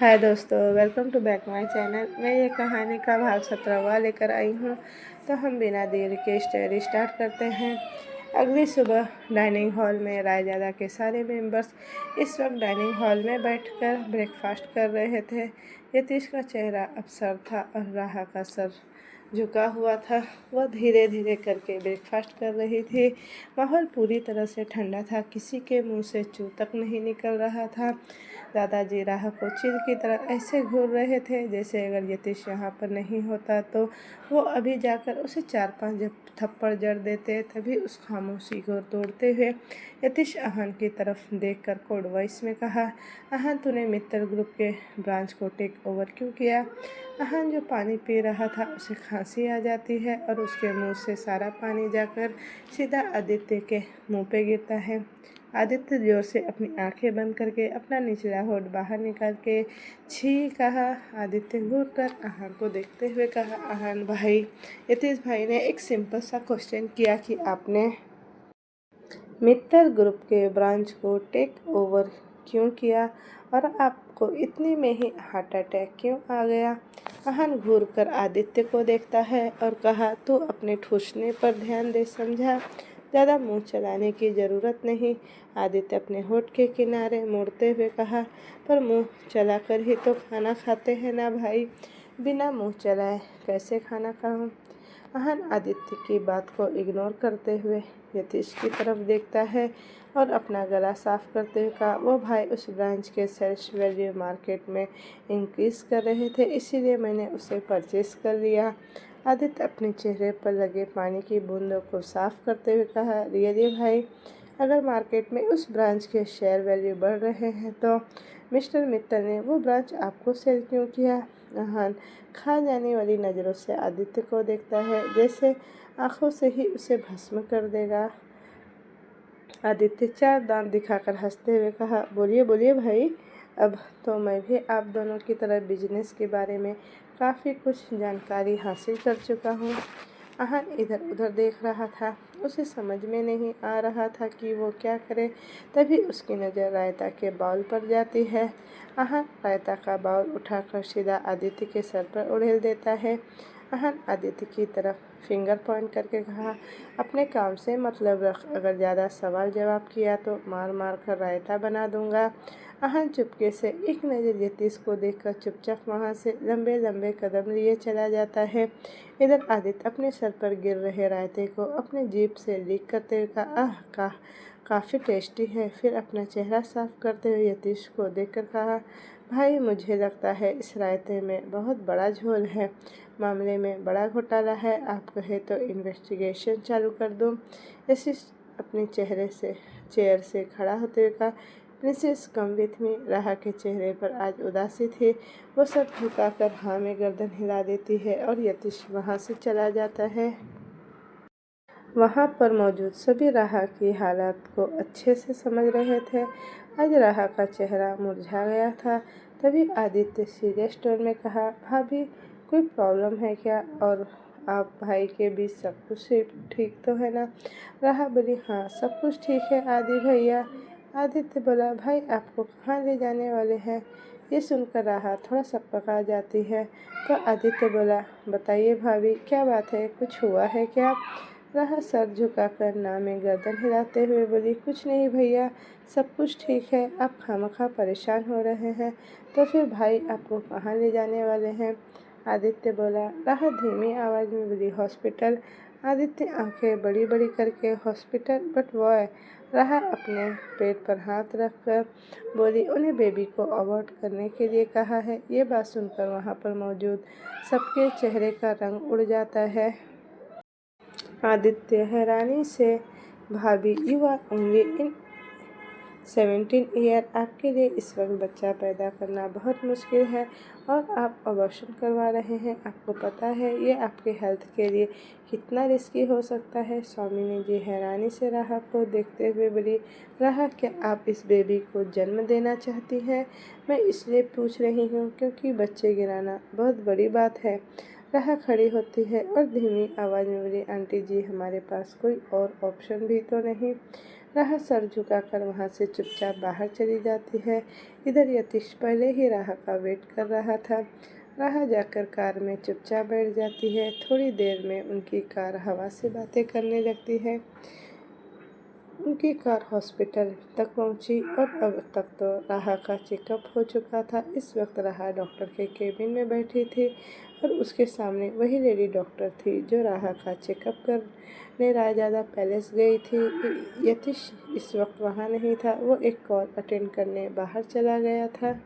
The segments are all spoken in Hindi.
हाय दोस्तों, welcome to back my channel. मैं ये कहानी का भाग 17वां लेकर आई हूँ। तो हम बिना देर के स्टोरी स्टार्ट करते हैं। अगली सुबह डाइनिंग हॉल में रायजादा के सारे मेंबर्स इस वक्त डाइनिंग हॉल में बैठकर ब्रेकफास्ट कर रहे थे। यतीश का चेहरा अफसर था और राहा का सर झुका हुआ था। वह धीरे धीरे करके ब्रेकफास्ट कर रही थी। माहौल पूरी तरह से ठंडा था, किसी के मुंह से चू तक नहीं निकल रहा था। दादाजी राह को चील की तरह ऐसे घूर रहे थे जैसे अगर यतीश यहाँ पर नहीं होता तो वो अभी जाकर उसे 4-5 जब थप्पड़ जड़ देते। तभी उस खामोशी को तोड़ते हुए यतीश आहन की तरफ देखकर कोड वॉइस में कहा, आहन, तूने मित्तल ग्रुप के ब्रांच को टेक ओवर क्यों किया? आहन जो पानी पी रहा था उसे खांसी आ जाती है और उसके मुंह से सारा पानी जाकर सीधा आदित्य के मुंह पे गिरता है। आदित्य जोर से अपनी आंखें बंद करके अपना निचला होठ बाहर निकाल के छी कहा। आदित्य घूर कर आहन को देखते हुए कहा, आहन भाई, यतीश भाई ने एक सिंपल सा क्वेश्चन किया कि आपने मित्तल ग्रुप के ब्रांच को टेक ओवर क्यों किया और आपको इतने में ही हार्ट अटैक क्यों आ गया? आहन घूर कर आदित्य को देखता है और कहा, तू अपने ठूसने पर ध्यान दे, समझा? ज़्यादा मुंह चलाने की ज़रूरत नहीं। आदित्य अपने होठ के किनारे मोड़ते हुए कहा, पर मुंह चलाकर ही तो खाना खाते हैं ना भाई, बिना मुंह चलाए कैसे खाना खाऊं? आहन आदित्य की बात को इग्नोर करते हुए यतीश की तरफ देखता है और अपना गला साफ करते हुए कहा, वो भाई उस ब्रांच के सेल्स वैल्यू मार्केट में इंक्रीज कर रहे थे, इसीलिए मैंने उसे परचेस कर लिया। आदित्य अपने चेहरे पर लगे पानी की बूंदों को साफ करते हुए कहा, रियली भाई, अगर मार्केट में उस ब्रांच के शेयर वैल्यू बढ़ रहे हैं तो मिस्टर मित्तल ने वो ब्रांच आपको सेल क्यों किया? आहन खा जाने वाली नज़रों से आदित्य को देखता है जैसे आंखों से ही उसे भस्म कर देगा। आदित्य 4 दांत दिखाकर हंसते हुए कहा, बोलिए बोलिए भाई, अब तो मैं भी आप दोनों की तरह बिजनेस के बारे में काफ़ी कुछ जानकारी हासिल कर चुका हूँ। आहन इधर उधर देख रहा था, उसे समझ में नहीं आ रहा था कि वो क्या करे। तभी उसकी नज़र रायता के बाउल पर जाती है। आहन रायता का बाउल उठाकर सीधा आदित्य के सर पर उड़ेल देता है। आहन आदित्य की तरफ फिंगर पॉइंट करके कहा, अपने काम से मतलब रख, अगर ज़्यादा सवाल जवाब किया तो मार मार कर रायता बना दूंगा। आहन चुपके से एक नज़र यतीश को देखकर चुपचाप वहाँ से लंबे लंबे कदम लिए चला जाता है। इधर आदित्य अपने सर पर गिर रहे रायते को अपने जीभ से लीक करते हुए कहा, आह काफ़ी टेस्टी है। फिर अपना चेहरा साफ करते हुए यतीश को देखकर कहा, भाई, मुझे लगता है इस रायते में बहुत बड़ा झोल है, मामले में बड़ा घोटाला है। आप कहे तो इन्वेस्टिगेशन चालू कर दूं? यतीश अपने चेयर से खड़ा होते हुए कहा, प्रिंसेस कम विथ मी। राहा के चेहरे पर आज उदासी थी। वो सब झुकाकर हाँ में गर्दन हिला देती है और यतीश वहाँ से चला जाता है। वहाँ पर मौजूद सभी राहा की हालत को अच्छे से समझ रहे थे। आज राहा का चेहरा मुरझा गया था। तभी आदित्य सीरियस टोन में कहा, भाभी, कोई प्रॉब्लम है क्या? और आप भाई के बीच सब कुछ ठीक तो है ना? राहा बोली, हाँ सब कुछ ठीक है आदि भैया। आदित्य बोला, भाई आपको कहाँ ले जाने वाले हैं? ये सुनकर राहा थोड़ा सकपका जाती है। तो आदित्य बोला, बताइए भाभी, क्या बात है, कुछ हुआ है क्या? राहा सर झुकाकर ना में गर्दन हिलाते हुए बोली, कुछ नहीं भैया, सब कुछ ठीक है। आप खामखा परेशान हो रहे हैं, तो फिर भाई आपको कहाँ ले जाने वाले हैं? आदित्य बोला। राहा धीमी आवाज़ में बोली, हॉस्पिटल। आदित्य आंखें बड़ी बड़ी करके, हॉस्पिटल? बट वॉय? राहा अपने पेट पर हाथ रखकर बोली, उन्हें बेबी को अबॉर्ट करने के लिए कहा है। ये बात सुनकर वहाँ पर मौजूद सबके चेहरे का रंग उड़ जाता है। आदित्य हैरानी से, भाभी, you are only in 17 year, आपके लिए इस वक्त बच्चा पैदा करना बहुत मुश्किल है और आप अबॉर्शन करवा रहे हैं। आपको पता है ये आपके हेल्थ के लिए कितना रिस्की हो सकता है? स्वामिनी जी हैरानी से राहा को देखते हुए बोली, राहा, क्या आप इस बेबी को जन्म देना चाहती हैं? मैं इसलिए पूछ रही हूँ क्योंकि बच्चे गिराना बहुत बड़ी बात है। राहा खड़ी होती है और धीमी आवाज़ में बोली, आंटी जी, हमारे पास कोई और ऑप्शन भी तो नहीं। राहा सर झुकाकर वहाँ से चुपचाप बाहर चली जाती है। इधर यतीश पहले ही राहा का वेट कर रहा था। राहा जाकर कार में चुपचाप बैठ जाती है। थोड़ी देर में उनकी कार हवा से बातें करने लगती है। उनकी कार हॉस्पिटल तक पहुंची और अब तक तो राहा का चेकअप हो चुका था। इस वक्त राहा डॉक्टर के केबिन में बैठी थी और उसके सामने वही लेडी डॉक्टर थी जो राहा का चेकअप करने रायजादा पैलेस गई थी। यतीश इस वक्त वहाँ नहीं था, वो एक कॉल अटेंड करने बाहर चला गया था।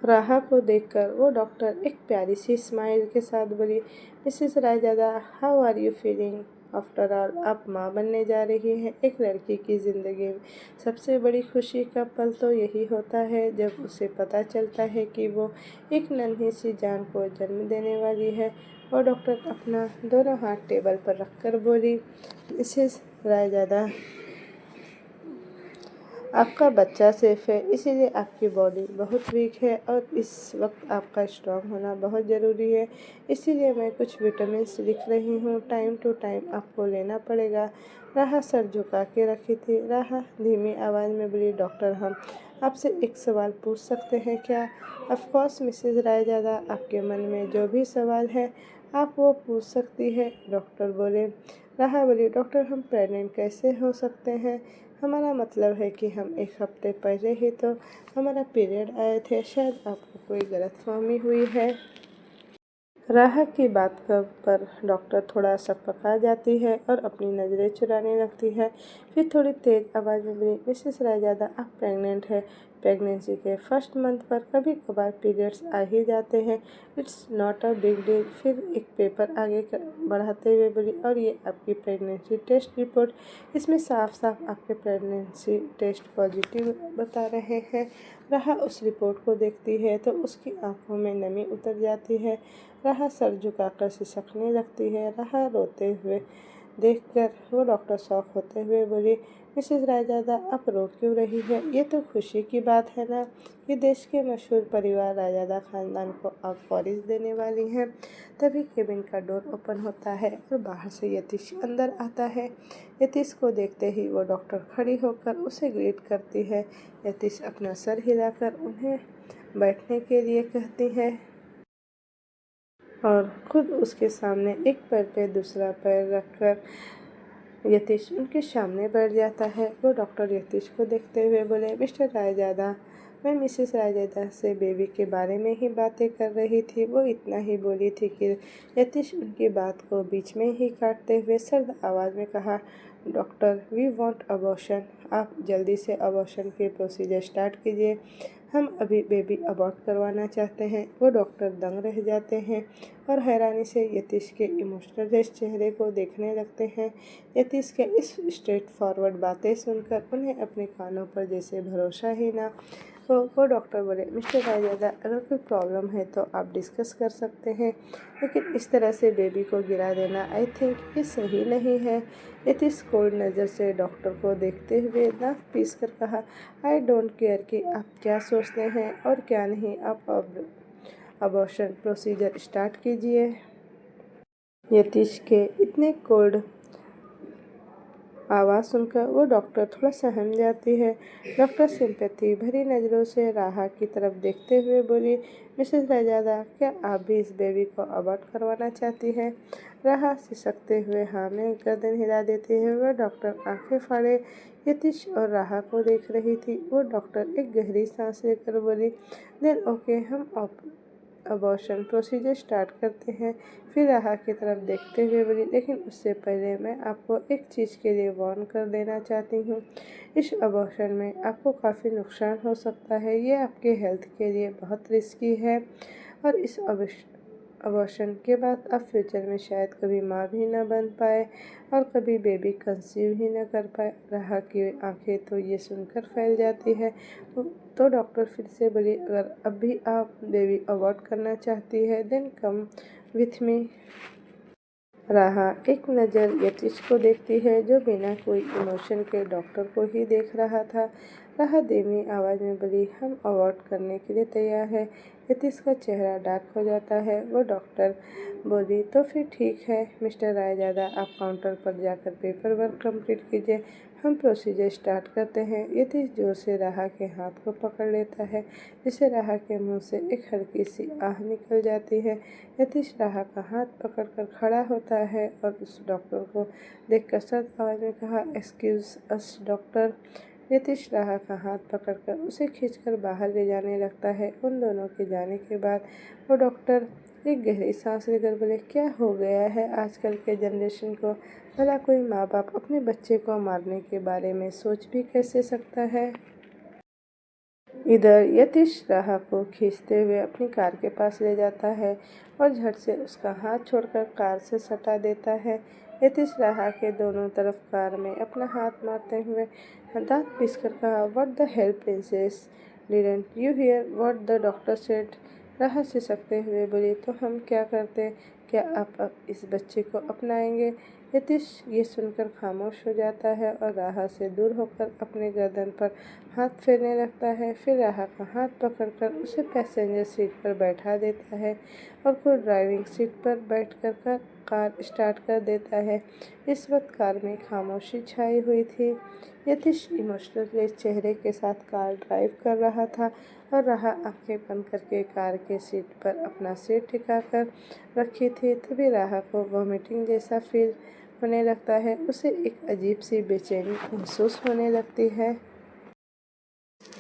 राहा को देखकर वो डॉक्टर एक प्यारी सी स्माइल के साथ बोली, Mrs Raizada, how are you feeling? After all आप माँ बनने जा रही हैं। एक लड़की की ज़िंदगी में सबसे बड़ी खुशी का पल तो यही होता है जब उसे पता चलता है कि वो एक नन्ही सी जान को जन्म देने वाली है। और डॉक्टर अपना दोनों हाथ टेबल पर रखकर बोली, मिसेस रायजादा, आपका बच्चा सेफ है, इसीलिए आपकी बॉडी बहुत वीक है और इस वक्त आपका स्ट्रांग होना बहुत ज़रूरी है। इसीलिए मैं कुछ विटामिन्स लिख रही हूँ, टाइम टू टाइम आपको लेना पड़ेगा। राहा सर झुका के रखी थी। राहा धीमी आवाज़ में बोली, डॉक्टर, हम आपसे एक सवाल पूछ सकते हैं क्या? ऑफ कोर्स मिसेज रायजादा, आपके मन में जो भी सवाल है आप वो पूछ सकती है, डॉक्टर बोले। राहा बोली, डॉक्टर, हम प्रेग्नेंट कैसे हो सकते हैं? हमारा मतलब है कि हम एक हफ्ते पहले ही तो हमारा पीरियड आए थे, शायद आपको कोई गलतफहमी हुई है। राहा की बात पर डॉक्टर थोड़ा सकपका जाती है और अपनी नज़रें चुराने लगती है। फिर थोड़ी तेज आवाज़ में बोली, मिसेस रायजादा, आप प्रेग्नेंट है। प्रेगनेंसी के फर्स्ट मंथ पर कभी कभार पीरियड्स आ ही जाते हैं, it's not a big deal. फिर एक पेपर आगे बढ़ाते हुए बोली, और ये आपकी प्रेगनेंसी टेस्ट रिपोर्ट, इसमें साफ साफ आपके प्रेगनेंसी टेस्ट पॉजिटिव बता रहे हैं। राहा उस रिपोर्ट को देखती है तो उसकी आंखों में नमी उतर जाती है। राहा सर झुकाकर सिसकने लगती है। राहा रोते हुए देखकर वो डॉक्टर शॉक होते हुए बोली, मिसेस रायजादा, आप रो क्यों रही है? ये तो खुशी की बात है ना कि देश के मशहूर परिवार रायजादा खानदान को आप वारिस देने वाली हैं। तभी केबिन का डोर ओपन होता है और बाहर से यतीश अंदर आता है। यतीश को देखते ही वो डॉक्टर खड़ी होकर उसे ग्रीट करती है। यतीश अपना सर हिलाकर उन्हें बैठने के लिए कहती है और खुद उसके सामने एक पैर पे दूसरा पैर रखकर यतीश उनके सामने बैठ जाता है। वो डॉक्टर यतीश को देखते हुए बोले, मिस्टर रायजादा, मैं मिसेस रायजादा से बेबी के बारे में ही बातें कर रही थी। वो इतना ही बोली थी कि यतीश उनकी बात को बीच में ही काटते हुए सर्द आवाज़ में कहा, डॉक्टर, वी वांट अबॉर्शन। आप जल्दी से अबॉर्शन के प्रोसीजर स्टार्ट कीजिए, हम अभी बेबी अबॉर्ट करवाना चाहते हैं। वो डॉक्टर दंग रह जाते हैं और हैरानी से यतीश के इमोशनल चेहरे को देखने लगते हैं। यतीश के इस स्ट्रेट फॉरवर्ड बातें सुनकर उन्हें अपने कानों पर जैसे भरोसा ही ना। वो डॉक्टर बोले, मिस्टर रायजादा, अगर कोई प्रॉब्लम है तो आप डिस्कस कर सकते हैं, लेकिन इस तरह से बेबी को गिरा देना आई थिंक ये सही नहीं है। यतीश कोल्ड नज़र से डॉक्टर को देखते हुए नाक पीस कर कहा, आई डोंट केयर कि आप क्या सोचते हैं और क्या नहीं, आप अब अबॉर्शन प्रोसीजर स्टार्ट कीजिए। यतीश के इतने कोल्ड आवाज़ सुनकर वो डॉक्टर थोड़ा सहम जाती है। डॉक्टर सिंपैथी भरी नज़रों से राहा की तरफ देखते हुए बोली, मिसेस रायजादा, क्या आप भी इस बेबी को अबॉर्ट करवाना चाहती हैं? राहा सिसकते हुए हाँ में गर्दन हिला देती है। वह डॉक्टर आंखें फाड़े यतीश और राहा को देख रही थी। वो डॉक्टर एक गहरी सांस लेकर बोली, देन ओके, हम अबॉर्शन प्रोसीजर स्टार्ट करते हैं। फिर राहा की तरफ देखते हुए बोली, लेकिन उससे पहले मैं आपको एक चीज़ के लिए वार्न कर देना चाहती हूँ, इस अबॉर्शन में आपको काफ़ी नुकसान हो सकता है। ये आपके हेल्थ के लिए बहुत रिस्की है और इस अबॉर्शन के बाद आप फ्यूचर में शायद कभी माँ भी न बन पाए और कभी बेबी कंसीव ही न कर पाए। राहा की आंखें तो ये सुनकर फैल जाती है। तो डॉक्टर फिर से बोली, अगर अब भी आप बेबी अबॉर्ट करना चाहती है देन कम विथ मी। राहा एक नज़र यतीश को देखती है जो बिना कोई इमोशन के डॉक्टर को ही देख रहा था। राहा धीमी आवाज़ में बोली, हम अबॉर्ट करने के लिए तैयार है। यतीश का चेहरा डार्क हो जाता है। वो डॉक्टर बोली, तो फिर ठीक है मिस्टर रायजादा, आप काउंटर पर जाकर पेपर वर्क कंप्लीट कीजिए, हम प्रोसीजर स्टार्ट करते हैं। यतीश जोर से राहा के हाथ को पकड़ लेता है, जिससे राहा के मुंह से एक हल्की सी आह निकल जाती है। यतीश राहा का हाथ पकड़कर खड़ा होता है और उस डॉक्टर को देखकर सख्त आवाज़ में कहा, एक्सक्यूज अस डॉक्टर। यतीश राहा का हाथ पकड़कर उसे खींचकर बाहर ले जाने लगता है। उन दोनों के जाने के बाद वो डॉक्टर एक गहरी सांस लेकर बोले, क्या हो गया है आजकल के जनरेशन को? भला कोई माँ बाप अपने बच्चे को मारने के बारे में सोच भी कैसे सकता है? इधर यतीश राहा को खींचते हुए अपनी कार के पास ले जाता है और झट से उसका हाथ छोड़कर कार से सटा देता है। यतीश राहा के दोनों तरफ कार में अपना हाथ मारते हुए दांत पीसकर कहा, what the hello princess, didn't you here what the doctor said? राहा सिसकते हुए बोली, तो हम क्या करते? क्या आप अब इस बच्चे को अपनाएंगे? यतीश ये सुनकर खामोश हो जाता है और राहा से दूर होकर अपने गर्दन पर हाथ फेरने लगता है। फिर राहा का हाथ पकड़कर उसे पैसेंजर सीट पर बैठा देता है और खुद ड्राइविंग सीट पर बैठकर कार स्टार्ट कर देता है। इस वक्त कार में खामोशी छाई हुई थी। यतीश इमोशनल चेहरे के साथ कार ड्राइव कर रहा था और राहा आंखें बंद करके कार के सीट पर अपना सिर टिका कर रखी थी। तभी राहा को वॉमिटिंग जैसा फील होने लगता है। उसे एक अजीब सी बेचैनी महसूस होने लगती है।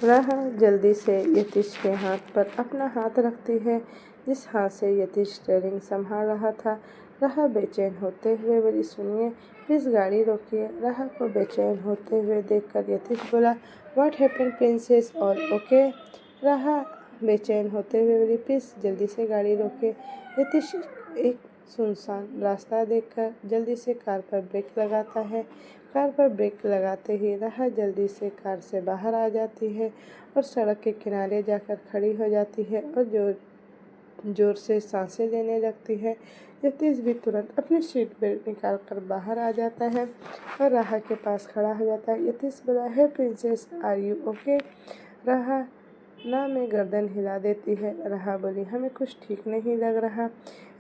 राहा जल्दी से यतीश के हाथ पर अपना हाथ रखती है, जिस हाथ से यतीश स्टीयरिंग संभाल रहा था। राहा बेचैन होते हुए बोली, सुनिए प्लीज़ गाड़ी रोकिए। राहा को बेचैन होते हुए देखकर यतीश बोला, what happened princess, all okay? राहा बेचैन होते हुए बोली, प्लीज़ जल्दी से गाड़ी रोकिए। यतीश एक सुनसान रास्ता देखकर जल्दी से कार पर ब्रेक लगाता है। कार पर ब्रेक लगाते ही राहा जल्दी से कार से बाहर आ जाती है और सड़क के किनारे जाकर खड़ी हो जाती है और जोर से सांसें लेने लगती है। यतीश भी तुरंत अपनी सीट बेल्ट निकाल कर बाहर आ जाता है और राहा के पास खड़ा हो जाता है। यतीश बोला, हे प्रिंसेस, आर यू ओके? राहा ना में गर्दन हिला देती है। राहा बोली, हमें कुछ ठीक नहीं लग रहा।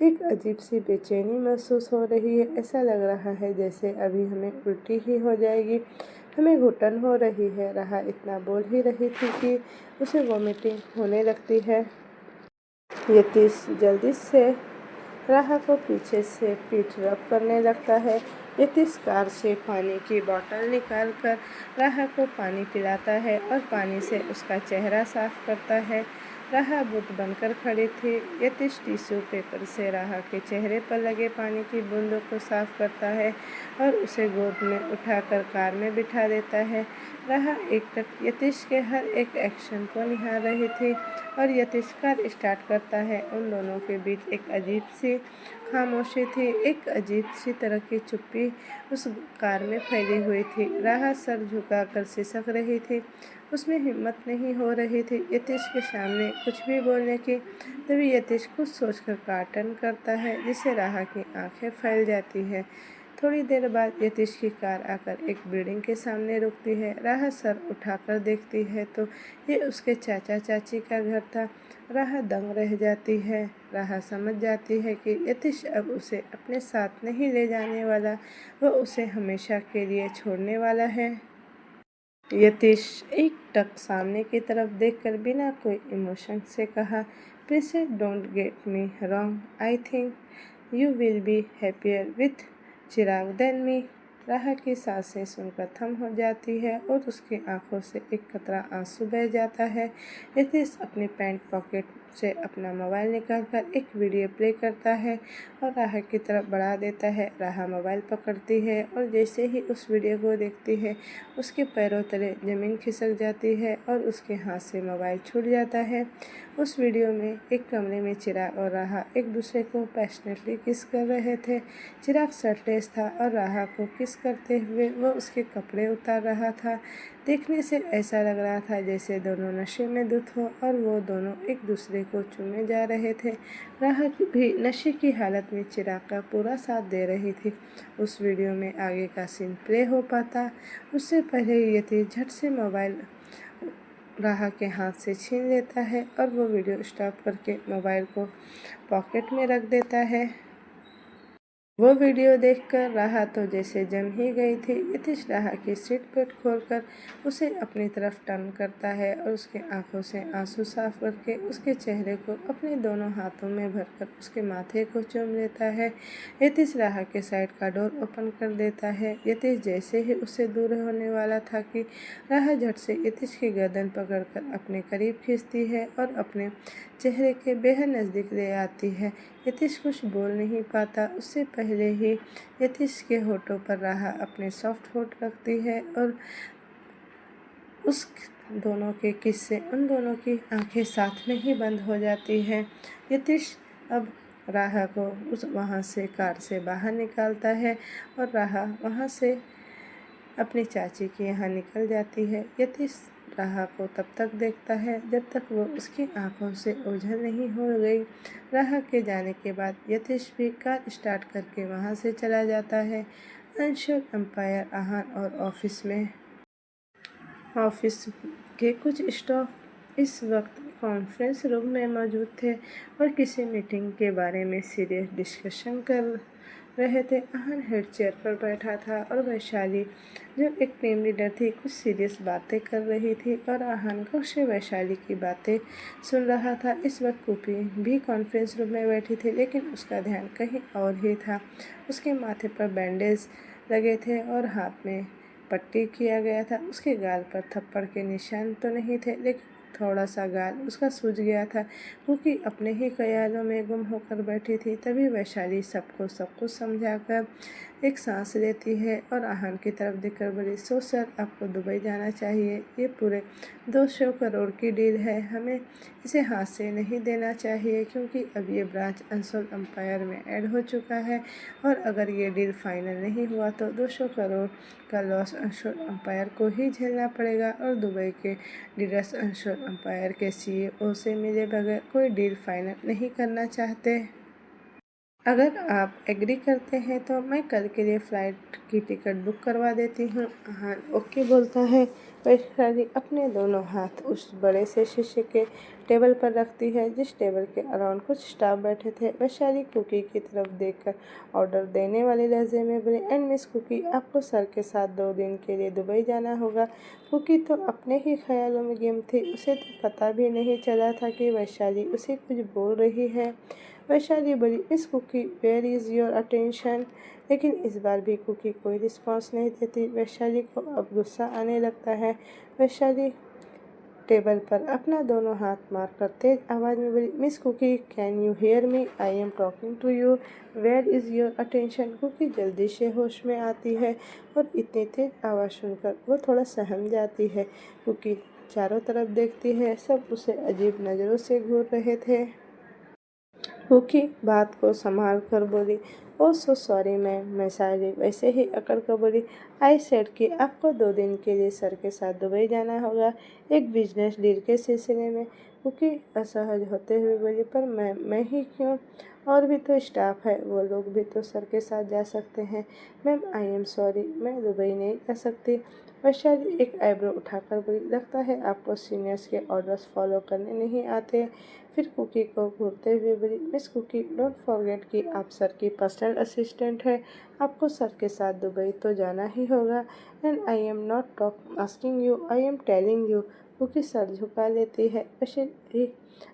एक अजीब सी बेचैनी महसूस हो रही है। ऐसा लग रहा है जैसे अभी हमें उल्टी ही हो जाएगी। हमें घुटन हो रही है। राहा इतना बोल ही रही थी कि उसे वॉमिटिंग होने लगती है। यतीश जल्दी से राहा को पीछे से पीठ रब करने लगता है। यतीश कार से पानी की बोतल निकाल कर राहा को पानी पिलाता है और पानी से उसका चेहरा साफ करता है। राहा बुत बनकर खड़ी थी। यतीश टिश्यू पेपर से राहा के चेहरे पर लगे पानी की बूंदों को साफ करता है और उसे गोद में उठाकर कार में बिठा देता है। राहा एकटक यतीश के हर एक एक्शन को निहार रही थी और यतीश कार स्टार्ट करता है। उन दोनों के बीच एक अजीब सी खामोशी थी। एक अजीब सी तरह की चुप्पी उस कार में फैली हुई थी। राहा सर झुकाकर सिसक रही थी। उसमें हिम्मत नहीं हो रही थी यतीश के सामने कुछ भी बोलने की। तभी यतीश कुछ सोचकर कार्टन करता है, जिससे राहा की आंखें फैल जाती है। थोड़ी देर बाद यतीश की कार आकर एक बिल्डिंग के सामने रुकती है। राहा सर उठाकर देखती है तो ये उसके चाचा चाची का घर था। राहा दंग रह जाती है। राहा समझ जाती है कि यतीश अब उसे अपने साथ नहीं ले जाने वाला, वह उसे हमेशा के लिए छोड़ने वाला है। यतीश एकटक सामने की तरफ देखकर बिना कोई इमोशन से कहा, princess don't get me wrong, I think you will be happier with Chirag than me. राहा की सांसें सुनकर थम हो जाती है और उसकी आंखों से एक कतरा आंसू बह जाता है। यतीश अपने पैंट पॉकेट से अपना मोबाइल निकालकर एक वीडियो प्ले करता है और राहा की तरफ बढ़ा देता है। राहा मोबाइल पकड़ती है और जैसे ही उस वीडियो को देखती है, उसके पैरों तले ज़मीन खिसक जाती है और उसके हाथ से मोबाइल छूट जाता है। उस वीडियो में एक कमरे में चिराग और राहा एक दूसरे को पैशनेटली किस कर रहे थे। चिराग शर्टलेस था और राहा को किस करते हुए वह उसके कपड़े उतार रहा था। देखने से ऐसा लग रहा था जैसे दोनों नशे में धुत हो और वो दोनों एक दूसरे को चूमे जा रहे थे। राहा भी नशे की हालत में चिराग का पूरा साथ दे रही थी। उस वीडियो में आगे का सीन प्ले हो पाता उससे पहले यतीश झट से मोबाइल राहा के हाथ से छीन लेता है और वो वीडियो स्टॉप करके मोबाइल को पॉकेट में रख देता है। वो वीडियो देखकर राहा तो जैसे जम ही गई थी। यतीश राहा की सीट बेल्ट खोलकर उसे अपनी तरफ टर्न करता है और उसके आंखों से आंसू साफ करके उसके चेहरे को अपने दोनों हाथों में भरकर उसके माथे को चूम लेता है। यतीश राहा के साइड का डोर ओपन कर देता है। यतीश जैसे ही उससे दूर होने वाला था कि राहा झट से यतीश की गर्दन पकड़कर अपने करीब खींचती है और अपने चेहरे के बेहद नज़दीक ले आती है। यतीश कुछ बोल नहीं पाता। उससे पहले ही यतीश के होठों पर राहा अपने सॉफ्ट होठ रखती है और उस दोनों के किस से उन दोनों की आंखें साथ में ही बंद हो जाती है। यतीश अब राहा को उस वहाँ से कार से बाहर निकालता है और राहा वहाँ से अपनी चाची के यहाँ निकल जाती है। यतीश राहा को तब तक देखता है जब तक वो उसकी आंखों से ओझल नहीं हो गई। राहा के जाने के बाद यतीश भी कार स्टार्ट करके वहाँ से चला जाता है। अंशुल, एम्पायर, आहान और ऑफिस के कुछ स्टाफ इस वक्त कॉन्फ्रेंस रूम में मौजूद थे और किसी मीटिंग के बारे में सीरियस डिस्कशन कर रहे थे। आहान हेड चेयर पर बैठा था और वैशाली, जो एक टीम लीडर थी, कुछ सीरियस बातें कर रही थी और आहान गौर से वैशाली की बातें सुन रहा था। इस वक्त कुपी भी कॉन्फ्रेंस रूम में बैठी थी, लेकिन उसका ध्यान कहीं और ही था। उसके माथे पर बैंडेज लगे थे और हाथ में पट्टी किया गया था। उसके गाल पर थप्पड़ के निशान तो नहीं थे, लेकिन थोड़ा सा गाल उसका सूज गया था, क्योंकि अपने ही ख्यालों में गुम होकर बैठी थी। तभी वैशाली सबको सब कुछ समझाकर एक सांस लेती है और आहान की तरफ देखकर बोली, सो सर, आपको दुबई जाना चाहिए। ये पूरे 200 करोड़ की डील है, हमें इसे हाथ से नहीं देना चाहिए, क्योंकि अब ये ब्रांच अंसोल एम्पायर में ऐड हो चुका है और अगर ये डील फाइनल नहीं हुआ तो 200 करोड़ का लॉस अंसोल एम्पायर को ही झेलना पड़ेगा और दुबई के डीलर्स अंसोल एम्पायर के CEO से मिले बगैर कोई डील फाइनल नहीं करना चाहते। अगर आप एग्री करते हैं तो मैं कल के लिए फ़्लाइट की टिकट बुक करवा देती हूँ। हाँ, ओके बोलता है। वैशाली अपने दोनों हाथ उस बड़े से शीशे के टेबल पर रखती है, जिस टेबल के अराउंड कुछ स्टाफ बैठे थे। वैशाली कुकी की तरफ देखकर ऑर्डर देने वाले लहजे में बोली, एंड मिस कुकी, आपको सर के साथ 2 दिन के लिए दुबई जाना होगा। कुकी तो अपने ही ख्यालों में गुम थी। उसे तो पता भी नहीं चला था कि वैशाली उसे कुछ बोल रही है। वैशाली बोली, miss Cookie, where is your attention. लेकिन इस बार भी कुकी कोई रिस्पॉन्स नहीं देती। वैशाली को अब गुस्सा आने लगता है। वैशाली टेबल पर अपना दोनों हाथ मारकर तेज आवाज़ में बोली, miss Cookie, can you hear me? I am talking to you. Where is your attention. Cookie जल्दी से होश में आती है और इतनी तेज आवाज़ सुनकर वो थोड़ा सहम जाती है। कुकी चारों तरफ देखती है, सब उसे अजीब नज़रों से घूर रहे थे। कुकी बात को संभाल कर बोली, ओह सो सॉरी मैम। मैं शायरी वैसे ही अकड़ कर बोली, आई सेड कि आपको 2 दिन के लिए सर के साथ दुबई जाना होगा, एक बिजनेस डील के सिलसिले में। कुकी असहज होते हुए बोली, पर मैं ही क्यों? और भी तो स्टाफ है, वो लोग भी तो सर के साथ जा सकते हैं। मैम आई एम सॉरी, मैं दुबई नहीं जा सकती। वैशाली एक आईब्रो उठाकर बोली, लगता है आपको सीनियर्स के ऑर्डर्स फॉलो करने नहीं आते। फिर कुकी को घूरते हुए बोली, मिस कुकी, डोंट फॉरगेट कि आप सर की पर्सनल असिस्टेंट है, आपको सर के साथ दुबई तो जाना ही होगा। And I am not talk asking you, I am telling you. Cookie सर झुका लेती है। वैसे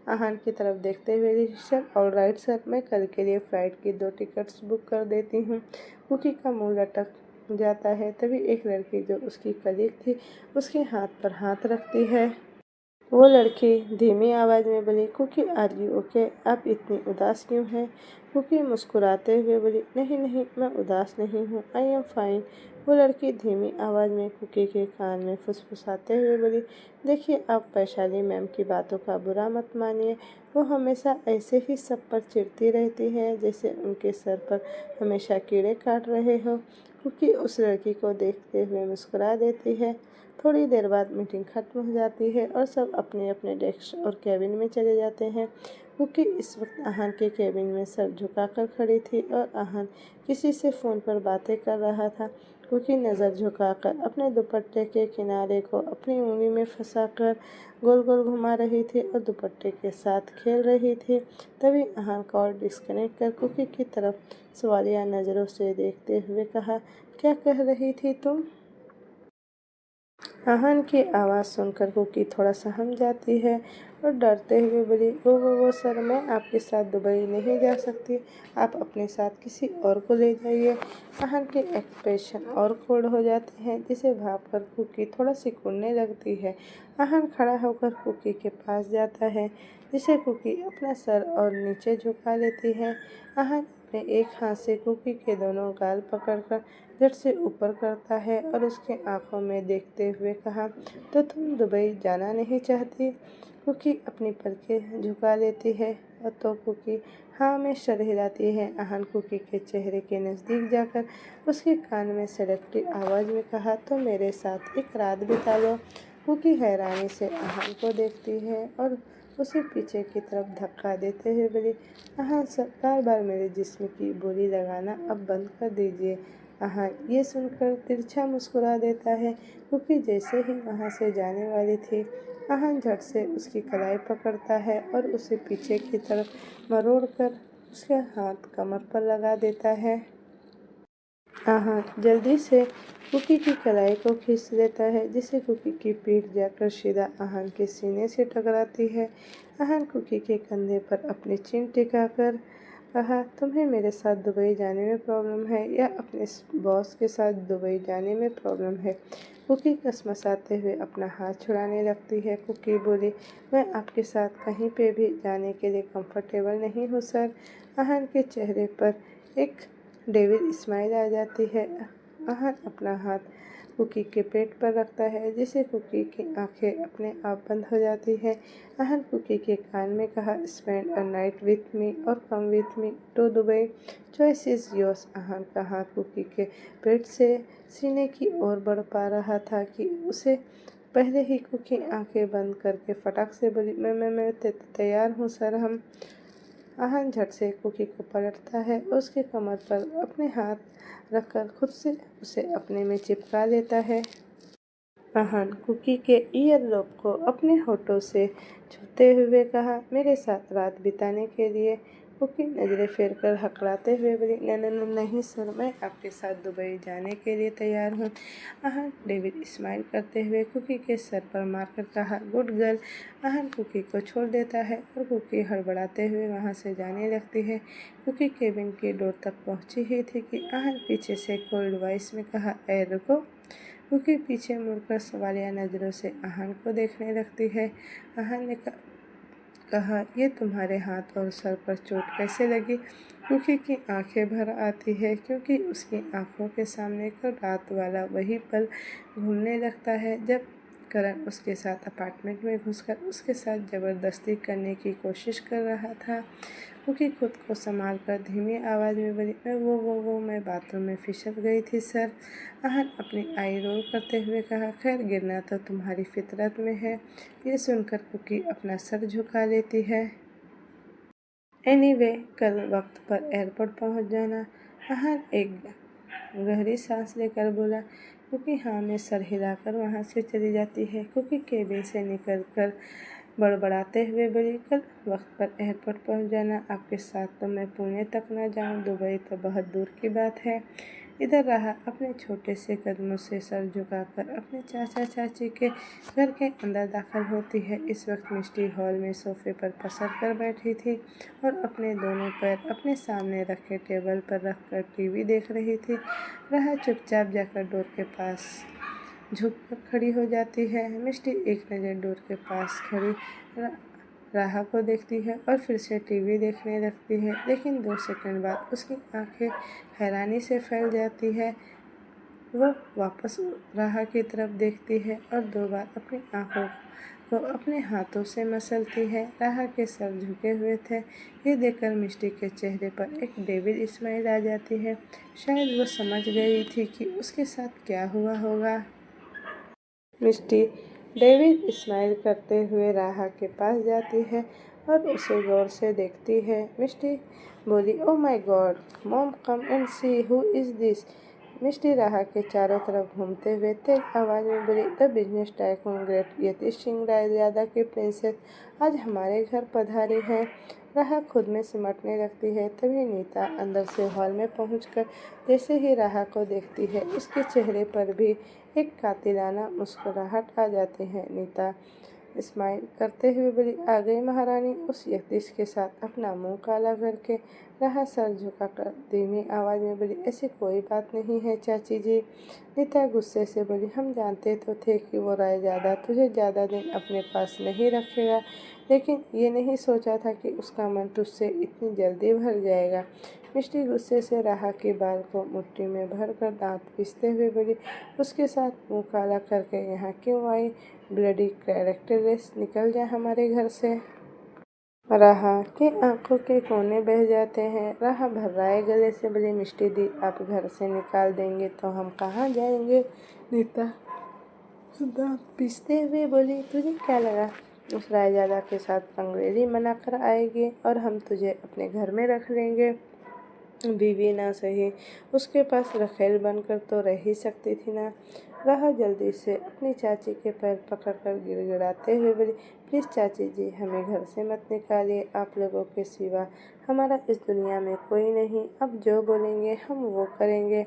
आहान की तरफ देखते हुए, सर ऑल राइट सर, मैं कल के लिए फ़्लाइट की 2 टिकट्स बुक कर देती हूँ। कुकी का मुँह लटक जाता है। तभी एक लड़की जो उसकी कलीग थी, उसके हाथ पर हाथ रखती है। वो लड़की धीमी आवाज़ में बोली, कुकी आर यू ओके? आप इतनी उदास क्यों हैं? कुकी मुस्कुराते हुए बोली, नहीं नहीं, मैं उदास नहीं हूँ, आई एम फाइन। वो लड़की धीमी आवाज़ में कुकी के कान में फुसफुसाते हुए बोली, देखिए, आप वैशाली मैम की बातों का बुरा मत मानिए। वो हमेशा ऐसे ही सब पर चिढ़ती रहती है, जैसे उनके सर पर हमेशा कीड़े काट रहे हो। कुकी उस लड़की को देखते हुए मुस्कुरा देती है। थोड़ी देर बाद मीटिंग खत्म हो जाती है और सब अपने अपने डेस्क और कैबिन में चले जाते हैं। कुकी इस वक्त आहान के कैबिन में सर झुकाकर खड़ी थी और आहान किसी से फ़ोन पर बातें कर रहा था। कुकी नज़र झुकाकर अपने दुपट्टे के किनारे को अपनी उंगली में फंसाकर गोल गोल घुमा रही थी और दुपट्टे के साथ खेल रही थी। तभी अहान कॉल डिस्कनेक्ट कर कुकी की तरफ सवालिया नज़रों से देखते हुए कहा, क्या कह रही थी तुम? अहान की आवाज़ सुनकर कुकी थोड़ा सहम जाती है और डरते हुए बोली, वो सर, मैं आपके साथ दुबई नहीं जा सकती। आप अपने साथ किसी और को ले जाइए। अहान के एक्सप्रेशन और कोल्ड हो जाते हैं, जिसे भांपकर कुकी थोड़ा सिकुड़ने लगती है। अहान खड़ा होकर कुकी के पास जाता है, जिसे कुकी अपना सर और नीचे झुका लेती है। अहान अपने एक हाथ से कुकी के दोनों गाल पकड़कर झट से ऊपर करता है और उसके आंखों में देखते हुए कहा, तो तुम दुबई जाना नहीं चाहती? कुकी अपनी पलकें झुका लेती है और तो कुकी हाँ में सर हिलाती है। अहान कुकी के चेहरे के नज़दीक जाकर उसके कान में सड़कती आवाज़ में कहा, तो मेरे साथ एक रात बिता लो। कुकी हैरानी से अहान को देखती है और उसे पीछे की तरफ धक्का देते हुए बोली, अहान सर, बार बार मेरे जिस्म की बोली लगाना अब बंद कर दीजिए। अहान ये सुनकर तिरछा मुस्कुरा देता है। कुकी जैसे ही वहाँ से जाने वाली थी, अहान झट से उसकी कलाई पकड़ता है और उसे पीछे की तरफ मरोड़कर उसके हाथ कमर पर लगा देता है। अहान जल्दी से कुकी की कलाई को खींच लेता है, जिससे कुकी की पीठ जाकर सीधा अहान के सीने से टकराती है। अहान कुकी के कंधे पर अपनी चिन टिकाकर कहा, तुम्हें मेरे साथ दुबई जाने में प्रॉब्लम है या अपने बॉस के साथ दुबई जाने में प्रॉब्लम है? कुकी कसमसाते हुए अपना हाथ छुड़ाने लगती है। कुकी बोली, मैं आपके साथ कहीं पे भी जाने के लिए कंफर्टेबल नहीं हूँ सर। अहान के चेहरे पर एक डेविल स्माइल आ जाती है। अहान अपना हाथ कुकी के पेट पर रखता है, जिससे कुकी की आंखें अपने आप बंद हो जाती है। अहान कुकी के कान में कहा, spend a night with me और come with me to Dubai, choice is yours. Ahaan का हाथ कुकी के पेट से सीने की ओर बढ़ पा रहा था कि उसे पहले ही कुकी आंखें बंद करके फटाक से बोली, मैं तैयार हूँ सर। हम अहान झट से कुकी को पलटता है और उसके कमर पर अपने हाथ रखकर खुद से उसे अपने में चिपका लेता है। अहान कुकी के ईयर लोब को अपने होठों से छूते हुए कहा, मेरे साथ रात बिताने के लिए? कुकी नज़रें फेर कर हकलाते हुए बोली, नहीं सर, मैं आपके साथ दुबई जाने के लिए तैयार हूँ। अहान डेविड स्माइल करते हुए कुकी के सर पर मारकर कहा, गुड गर्ल। अहान कुकी को छोड़ देता है और कुकी हड़बड़ाते हुए वहाँ से जाने लगती है। कुकी केबिन की डोर तक पहुँची ही थी कि अहान पीछे से कोल्ड वॉइस में कहा, ए रुको। कुकी पीछे मुड़कर सवालिया नज़रों से अहान को देखने लगती है। अहान ने कहा, ये तुम्हारे हाथ और सर पर चोट कैसे लगी? कुकी की आंखें भर आती है, क्योंकि उसकी आंखों के सामने कल रात वाला वही पल घूमने लगता है जब करण उसके साथ अपार्टमेंट में घुसकर उसके साथ ज़बरदस्ती करने की कोशिश कर रहा था। कुकी खुद को संभाल कर धीमी आवाज़ में बोली, मैं बाथरूम में फिसल गई थी सर। अहान अपनी आई रोल करते हुए कहा, खैर गिरना तो तुम्हारी फितरत में है। ये सुनकर कुकी अपना सर झुका लेती है। एनीवे, कल वक्त पर एयरपोर्ट पहुंच जाना। अहान एक गहरी सांस लेकर बोला। कुकी हाँ में सर हिलाकर वहाँ से चली जाती है। कुकी केबिन से निकलकर बड़बड़ाते हुए बोली, कल वक्त पर एयरपोर्ट पहुंच जाना। आपके साथ तो मैं पुणे तक ना जाऊं, दुबई तो बहुत दूर की बात है। इधर राह अपने छोटे से कदमों से सर झुकाकर अपने चाचा चाची के घर के अंदर दाखिल होती है। इस वक्त मिष्टी हॉल में सोफे पर पसर कर बैठी थी और अपने दोनों पैर अपने सामने रखे टेबल पर रखकर टीवी देख रही थी। राह चुपचाप जाकर डोर के पास झुककर खड़ी हो जाती है। मिष्टी एक नज़र डोर के पास खड़ी राह को देखती है और फिर से टीवी देखने लगती है, लेकिन 2 सेकंड बाद उसकी आंखें हैरानी से फैल जाती है। वह वापस राह की तरफ देखती है और 2 बार अपनी आंखों को अपने हाथों से मसलती है। राह के सर झुके हुए थे। ये देखकर मिष्टी के चेहरे पर एक डेविल स्माइल आ जाती है। शायद वो समझ गई थी कि उसके साथ क्या हुआ होगा। मिष्टी डेविड स्माइल करते हुए राह के पास जाती है और उसे गौर से देखती है। मिष्टी बोली, oh my god mom, come and see who is this. Mishti राह के चारों तरफ घूमते हुए तेज आवाज में बोली, the business tycoon great Yatish Singh Raizada की प्रिंसेस आज हमारे घर पधारी है। राह खुद में सिमटने लगती है। तभी नीता अंदर से हॉल में पहुंचकर जैसे ही राह को देखती है उसके चेहरे पर भी एक कातिलाना मुस्कुराहट आ जाती है। नीता स्माइल करते हुए बोली, आ गई महारानी। उस यतीश के साथ अपना मुंह काला करके राह सर झुकाकर धीमी आवाज में बोली, ऐसी कोई बात नहीं है चाची जी। नीता गुस्से से बोली, हम जानते तो थे कि वो रायजादा तुझे ज़्यादा दिन अपने पास नहीं रखेगा, लेकिन ये नहीं सोचा था कि उसका मन तुझसे इतनी जल्दी भर जाएगा। मिष्टी गुस्से से राह के बाल को मुट्ठी में भरकर दांत पीसते हुए बोली, उसके साथ मुंह काला करके यहाँ क्यों आई? ब्लडी कैरेक्टरलेस, निकल जा हमारे घर से। राह की आंखों के कोने बह जाते हैं। राह भर्राए गले से बोली, मिष्टी दी आप घर से निकाल देंगे तो हम कहाँ जाएंगे? नीता दांत पीसते हुए बोली, तुझे क्या लगा उस रायजादा के साथ अंग्रेजी मना कर आएगी और हम तुझे अपने घर में रख लेंगे? बीवी ना सही, उसके पास रखेल बनकर तो रह ही सकती थी ना। राह जल्दी से अपनी चाची के पैर पकड़कर गिड़गिड़ाते हुए बोली, प्लीज़ चाची जी हमें घर से मत निकालिए, आप लोगों के सिवा हमारा इस दुनिया में कोई नहीं। अब जो बोलेंगे हम वो करेंगे,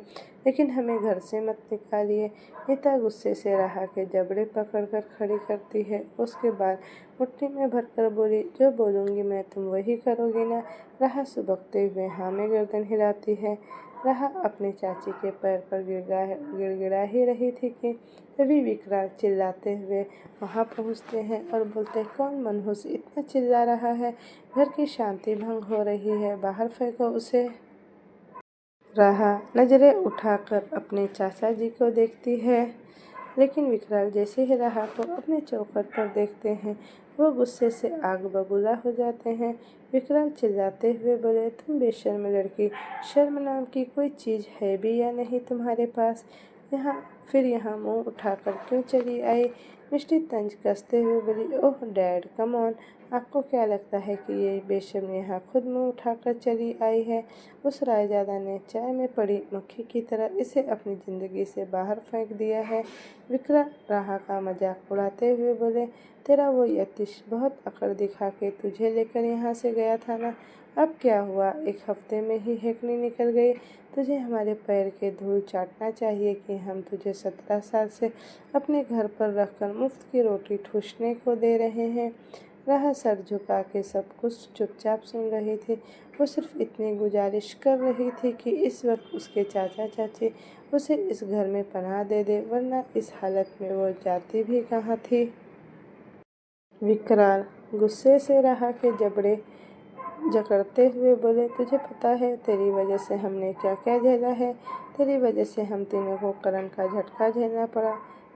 लेकिन हमें घर से मत निकालिए। नीता गुस्से से राह के जबड़े पकड़कर खड़ी करती है। उसके बाद मुट्ठी में भरकर बोली, जो बोलूँगी मैं तुम वही करोगी ना? राह सुबकते हुए हाँ में गर्दन हिलाती है। राह अपने चाची के पैर पर गिड़गिड़ा ही रही थी कि तभी विकराल चिल्लाते हुए वहाँ पहुँचते हैं और बोलते, कौन मनहूस इतना चिल्ला रहा है? घर की शांति भंग हो रही है, बाहर फेंको उसे। राह नजरें उठाकर अपने चाचा जी को देखती है, लेकिन विकराल जैसे ही राह को अपने चौखट पर देखते हैं वो गुस्से से आग बबूला हो जाते हैं। विकराल चिल्लाते हुए बोले, तुम बेशर्म लड़की, शर्म नाम की कोई चीज़ है भी या नहीं तुम्हारे पास? यहाँ मुंह उठाकर क्यों चली आई? मिष्टी तंज कसते हुए बोली, ओह डैड कम ऑन, आपको क्या लगता है कि ये बेशर्म यहाँ खुद मुंह उठाकर चली आई है? उस रायजादा ने चाय में पड़ी मक्खी की तरह इसे अपनी ज़िंदगी से बाहर फेंक दिया है। विकराल राह का मजाक उड़ाते हुए बोले, तेरा वो यतीश बहुत अकड़ दिखा के तुझे लेकर यहाँ से गया था ना, अब क्या हुआ? एक हफ्ते में ही हेकनी निकल गई। तुझे हमारे पैर के धूल चाटना चाहिए कि हम तुझे 17 साल से अपने घर पर रखकर मुफ्त की रोटी ठूसने को दे रहे हैं। राह सर झुका के सब कुछ चुपचाप सुन रही थी। वो सिर्फ इतनी गुजारिश कर रही थी कि इस वक्त उसके चाचा चाची उसे इस घर में पनाह दे दे, वरना इस हालत में वो जाती भी कहाँ थी। विकराल गुस्से से राह के जबड़े जकड़ते हुए बोले, तुझे पता है तेरी वजह से हमने क्या क्या झेला है? तेरी वजह से हम तीनों को करंट का झटका झेलना पड़ा।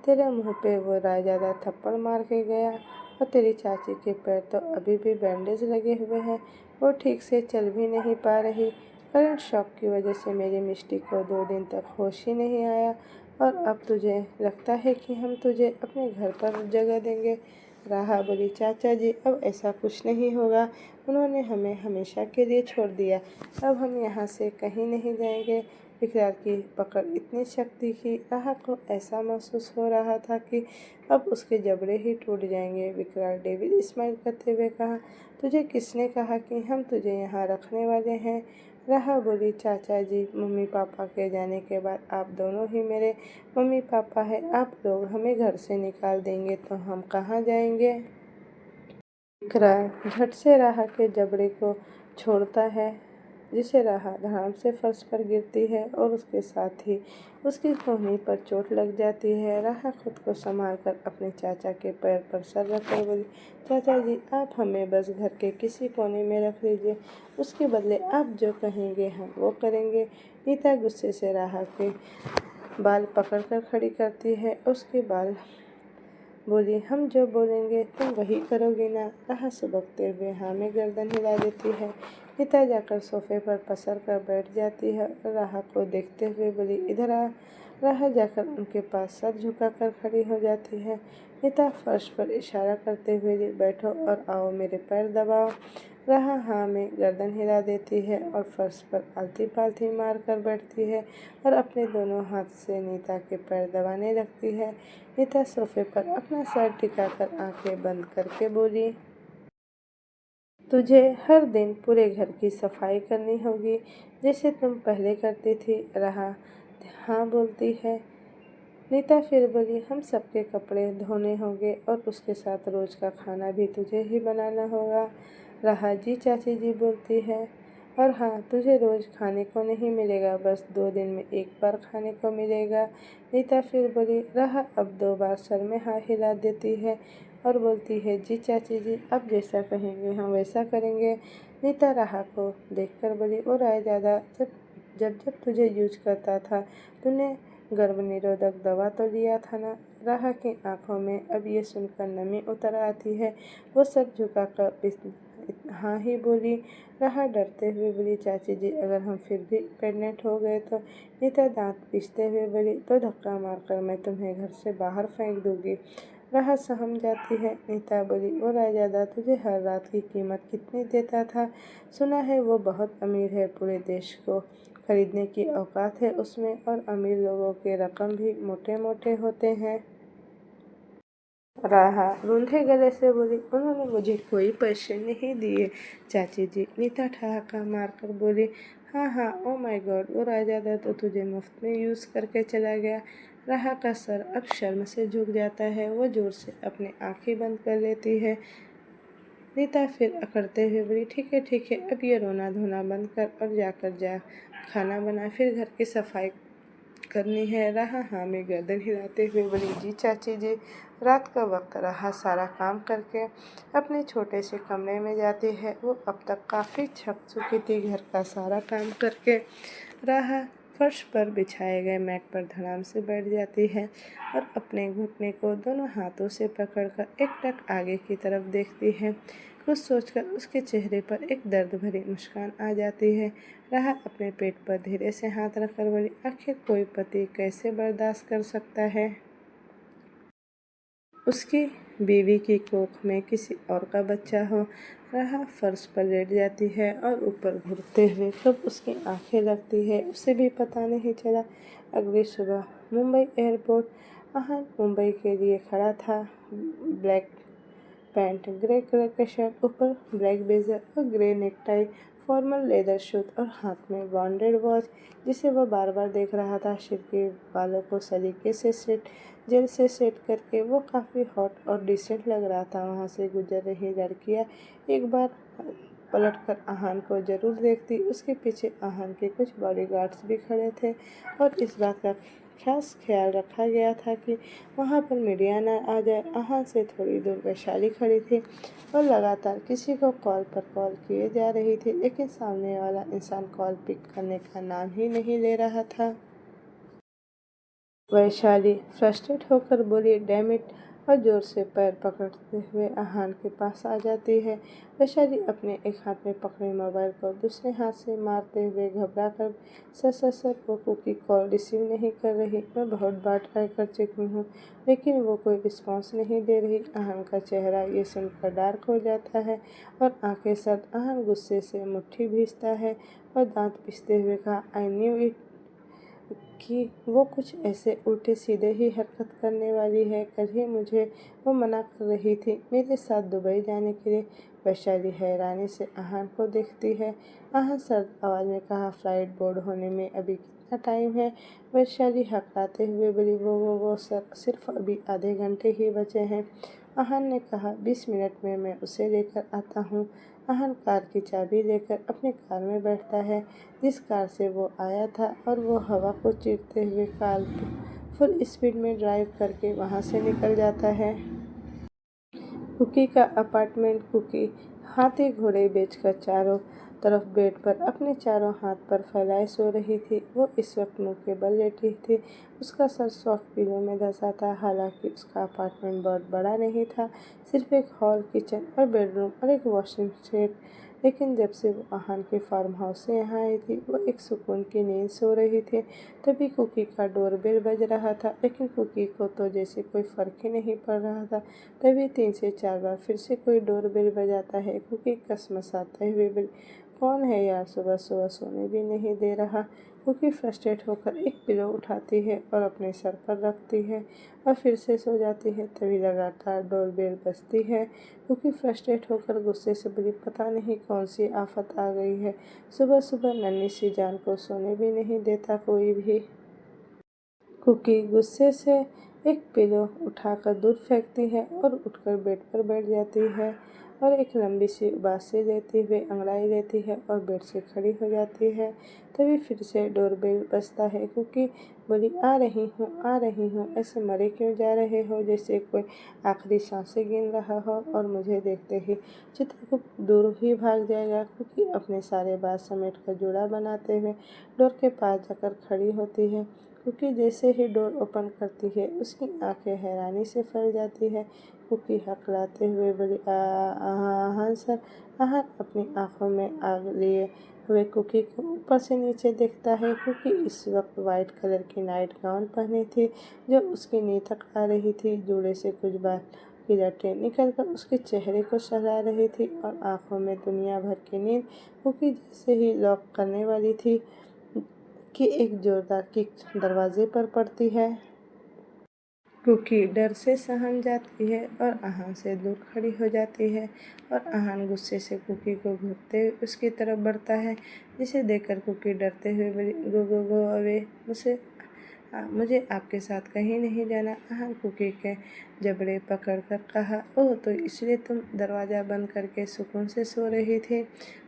तेरे मुंह पे वो रायजादा थप्पड़ मार के गया और तेरी चाची के पैर तो अभी भी बैंडेज लगे हुए हैं, वो ठीक से चल भी नहीं पा रही। करंट शॉक की वजह से मेरी मिष्टी को 2 दिन तक होश ही नहीं आया और अब तुझे लगता है कि हम तुझे अपने घर पर जगह देंगे? राह बोली, चाचा जी अब ऐसा कुछ नहीं होगा, उन्होंने हमें हमेशा के लिए छोड़ दिया, अब हम यहाँ से कहीं नहीं जाएंगे। विकराल की पकड़ इतनी शक्ति की राह को ऐसा महसूस हो रहा था कि अब उसके जबड़े ही टूट जाएंगे। विकराल डेविल स्माइल करते हुए कहा, तुझे किसने कहा कि हम तुझे यहाँ रखने वाले हैं? राह बोली, चाचा जी मम्मी पापा के जाने के बाद आप दोनों ही मेरे मम्मी पापा हैं। आप लोग हमें घर से निकाल देंगे तो हम कहाँ जाएंगे? विकराल झट से राह के जबड़े को छोड़ता है, जिसे राह धड़ाम से फर्श पर गिरती है और उसके साथ ही उसकी कोहनी पर चोट लग जाती है। राह खुद को संभाल कर अपने चाचा के पैर पर सर रखकर बोली, चाचा जी आप हमें बस घर के किसी कोने में रख लीजिए, उसके बदले आप जो कहेंगे हम वो करेंगे। नीता गुस्से से राह के बाल पकड़कर खड़ी करती है, उसके बाल बोली, हम जो बोलेंगे तुम वही करोगी ना? राह सुबकते हुए हाँ में गर्दन हिला देती है। नीता जाकर सोफे पर पसर कर बैठ जाती है और राह को देखते हुए बोली, इधर आ। राह जाकर उनके पास सर झुकाकर खड़ी हो जाती है। नीता फर्श पर इशारा करते हुए, बैठो और आओ मेरे पैर दबाओ। राहा हाँ में गर्दन हिला देती है और फर्श पर आलती पालती मार कर बैठती है और अपने दोनों हाथ से नीता के पैर दबाने लगती है। नीता सोफे पर अपना सर टिकाकर आंखें बंद करके बोली, तुझे हर दिन पूरे घर की सफाई करनी होगी जैसे तुम पहले करती थी। राहा हाँ बोलती है। नीता फिर बोली, हम सबके कपड़े धोने होंगे और उसके साथ रोज का खाना भी तुझे ही बनाना होगा। राहा जी चाची जी बोलती है, और हाँ तुझे रोज खाने को नहीं मिलेगा, बस 2 दिन में एक बार खाने को मिलेगा। नीता फिर बोली। राहा अब 2 बार सर में हाँ हिला देती है और बोलती है, जी चाची जी आप जैसा कहेंगे हम वैसा करेंगे। नीता राहा को देखकर बोली, और आए दादा जब जब जब तुझे यूज करता था तूने गर्भ निरोधक दवा तो लिया था ना। राहा की आंखों में अब ये सुनकर नमी उतर आती है। वो सर झुकाकर हाँ ही बोली। राहा डरते हुए बोली, चाची जी अगर हम फिर भी प्रेग्नेंट हो गए तो। नीता दांत पीसते हुए बोली, तो धक्का मारकर मैं तुम्हें घर से बाहर फेंक दूंगी। राहा सहम जाती है। नीता बोली, ओ रायजादा तुझे हर रात की कीमत कितनी देता था? सुना है वो बहुत अमीर है, पूरे देश को खरीदने की औकात है उसमें, और अमीर लोगों के रकम भी मोटे मोटे होते हैं। राहा रूंधे गले से बोली, उन्होंने मुझे कोई पैसे नहीं दिए चाची जी। नीता ठहाका मारकर बोली, हाँ हाँ ओ माय गॉड, वो रायजादा तो तुझे मुफ्त में यूज़ करके चला गया। राहा का सर अब शर्म से झुक जाता है। वो जोर से अपनी आंखें बंद कर लेती है। नीता फिर अकड़ते हुए बोली, ठीक है अब ये रोना धोना बंद कर और जाकर जा खाना बना, फिर घर की सफाई करनी है। राहा हाँ में गर्दन हिलाते हुए बोली, जी चाची जी। रात का वक्त राहा सारा काम करके अपने छोटे से कमरे में जाती है। वो अब तक काफ़ी थक चुकी थी घर का सारा काम करके। राहा फर्श पर बिछाए गए मैट पर धड़ाम से बैठ जाती है और अपने घुटने को दोनों हाथों से पकड़कर एकटक आगे की तरफ देखती है। कुछ सोचकर उसके चेहरे पर एक दर्द भरी मुस्कान आ जाती है। राहा अपने पेट पर धीरे से हाथ रखकर बोली, आखिर कोई पति कैसे बर्दाश्त कर सकता है उसकी बीवी की कोख में किसी और का बच्चा हो। राहा फर्श पर लेट जाती है और ऊपर घूरते हुए कब उसकी आंखें लगती है उसे भी पता नहीं चला। अगली सुबह मुंबई एयरपोर्ट अहान मुंबई के लिए खड़ा था। ब्लैक पैंट, ग्रे कलर का शर्ट, ऊपर ब्लैक ब्लेजर और grey necktie, formal leather shoes और हाथ में बॉन्डेड वॉच जिसे वह बार बार देख रहा था। शिव के बालों को सलीके से जेल से सेट करके वो काफ़ी हॉट और डिसेंट लग रहा था। वहाँ से गुजर रही लड़कियाँ एक बार पलटकर आहान को जरूर देखती। उसके पीछे आहान के कुछ बॉडीगार्ड्स भी खड़े थे और इस बात का खास ख्याल रखा गया था कि वहाँ पर मीडिया न आ जाए। आहान से थोड़ी दूर वैशाली खड़ी थी और लगातार किसी को कॉल पर कॉल किए जा रही थी, लेकिन सामने वाला इंसान कॉल पिक करने का नाम ही नहीं ले रहा था। वैशाली फ्रस्ट्रेट होकर बोली, डैम इट, और जोर से पैर पकड़ते हुए आहान के पास आ जाती है। वैशाली अपने एक हाथ में पकड़े मोबाइल को दूसरे हाथ से मारते हुए घबरा कर, सर वो कुकी कॉल रिसीव नहीं कर रही। मैं बहुत बार ट्राई कर चुकी हूँ लेकिन वो कोई रिस्पॉन्स नहीं दे रही। आहान का चेहरा ये सुनकर डार्क हो जाता है और आंखें सर्द। आहान गुस्से से मुट्ठी भींचता है और दांत पिसते हुए कहा, आई न्यू इट कि वो कुछ ऐसे उल्टे सीधे ही हरकत करने वाली है। कल ही मुझे वो मना कर रही थी मेरे साथ दुबई जाने के लिए। वैशाली हैरानी से आहान को देखती है। आहान सर्द आवाज़ में कहा, फ्लाइट बोर्ड होने में अभी कितना टाइम है? वैशाली हकलाते हुए बोली, वो सर सिर्फ अभी आधे घंटे ही बचे हैं। आहान ने कहा, 20 मिनट में मैं उसे लेकर आता हूँ। आहान कार की चाबी लेकर अपनी कार में बैठता है जिस कार से वो आया था और वो हवा को चीरते हुए कार फुल स्पीड में ड्राइव करके वहाँ से निकल जाता है। कुकी का अपार्टमेंट। कुकी हाथी घोड़े बेचकर चारों तरफ बेड पर अपने चारों हाथ पर फैलाए सो रही थी। वो इस वक्त मुंह के बल लेटी थी उसका सर सॉफ्ट पिलो में धंसा था। हालांकि उसका अपार्टमेंट बहुत बड़ा नहीं था, सिर्फ एक हॉल, किचन और बेडरूम और एक वॉशिंग सेट। लेकिन जब से वो आहान के फार्म हाउस से यहाँ आई थी, वो एक सुकून की नींद सो रही थी। तभी कुकी का डोरबेल बज रहा था, लेकिन कुकी को तो जैसे कोई फर्क ही नहीं पड़ रहा था। तभी 3 से 4 बार फिर से कोई डोरबेल बजाता है। कुकी कसमसाते हुए बोली, कौन है यार, सुबह सुबह सोने भी नहीं दे रहा। कुकी फ्रस्ट्रेट होकर एक पिलो उठाती है और अपने सर पर रखती है और फिर से सो जाती है। तभी लगातार डोरबेल बजती है। कुकी फ्रस्ट्रेट होकर गुस्से से बोली, पता नहीं कौन सी आफत आ गई है, सुबह सुबह नन्ही सी जान को सोने भी नहीं देता कोई भी। कुकी गुस्से से एक पिलो उठाकर दूर फेंकती है और उठकर बेड पर बैठ जाती है और एक लंबी सी उबासी लेते हुए अंगड़ाई लेती है और बेड से खड़ी हो जाती है। तभी फिर से डोरबेल बजता है। कुकी बोली, आ रही हूँ, ऐसे मरे क्यों जा रहे हो, जैसे कोई आखिरी सांसें गिन रहा हो और मुझे देखते ही चित्रगुप्त दूर ही भाग जाएगा। कुकी अपने सारे बात समेट कर जोड़ा बनाते हुए डोर के पास जाकर खड़ी होती है। कुकी जैसे ही डोर ओपन करती है, उसकी आंखें हैरानी से फैल जाती है। कुकी हकलाते हुए बोली, आहान सर। आहान अपनी आंखों में आग लिए हुए कुकी को ऊपर से नीचे देखता है। कुकी इस वक्त वाइट कलर की नाइट गाउन पहनी थी, जो उसकी नी तक आ रही थी। जूड़े से कुछ बाल की लटें निकलकर उसके चेहरे को सहला रही थी और आंखों में दुनिया भर की नींद। कुकी जैसे ही लॉक करने वाली थी कि एक जोरदार किक दरवाजे पर पड़ती है। कुकी डर से सहम जाती है और आहान से दूर खड़ी हो जाती है और आहान गुस्से से कुकी को घूरते हुए उसकी तरफ बढ़ता है, जिसे देखकर कुकी डरते हुए बोली, गो अवे, मुझे आपके साथ कहीं नहीं जाना। आहान कुकी के जबड़े पकड़कर कहा, ओह, तो इसलिए तुम दरवाज़ा बंद करके सुकून से सो रही थी।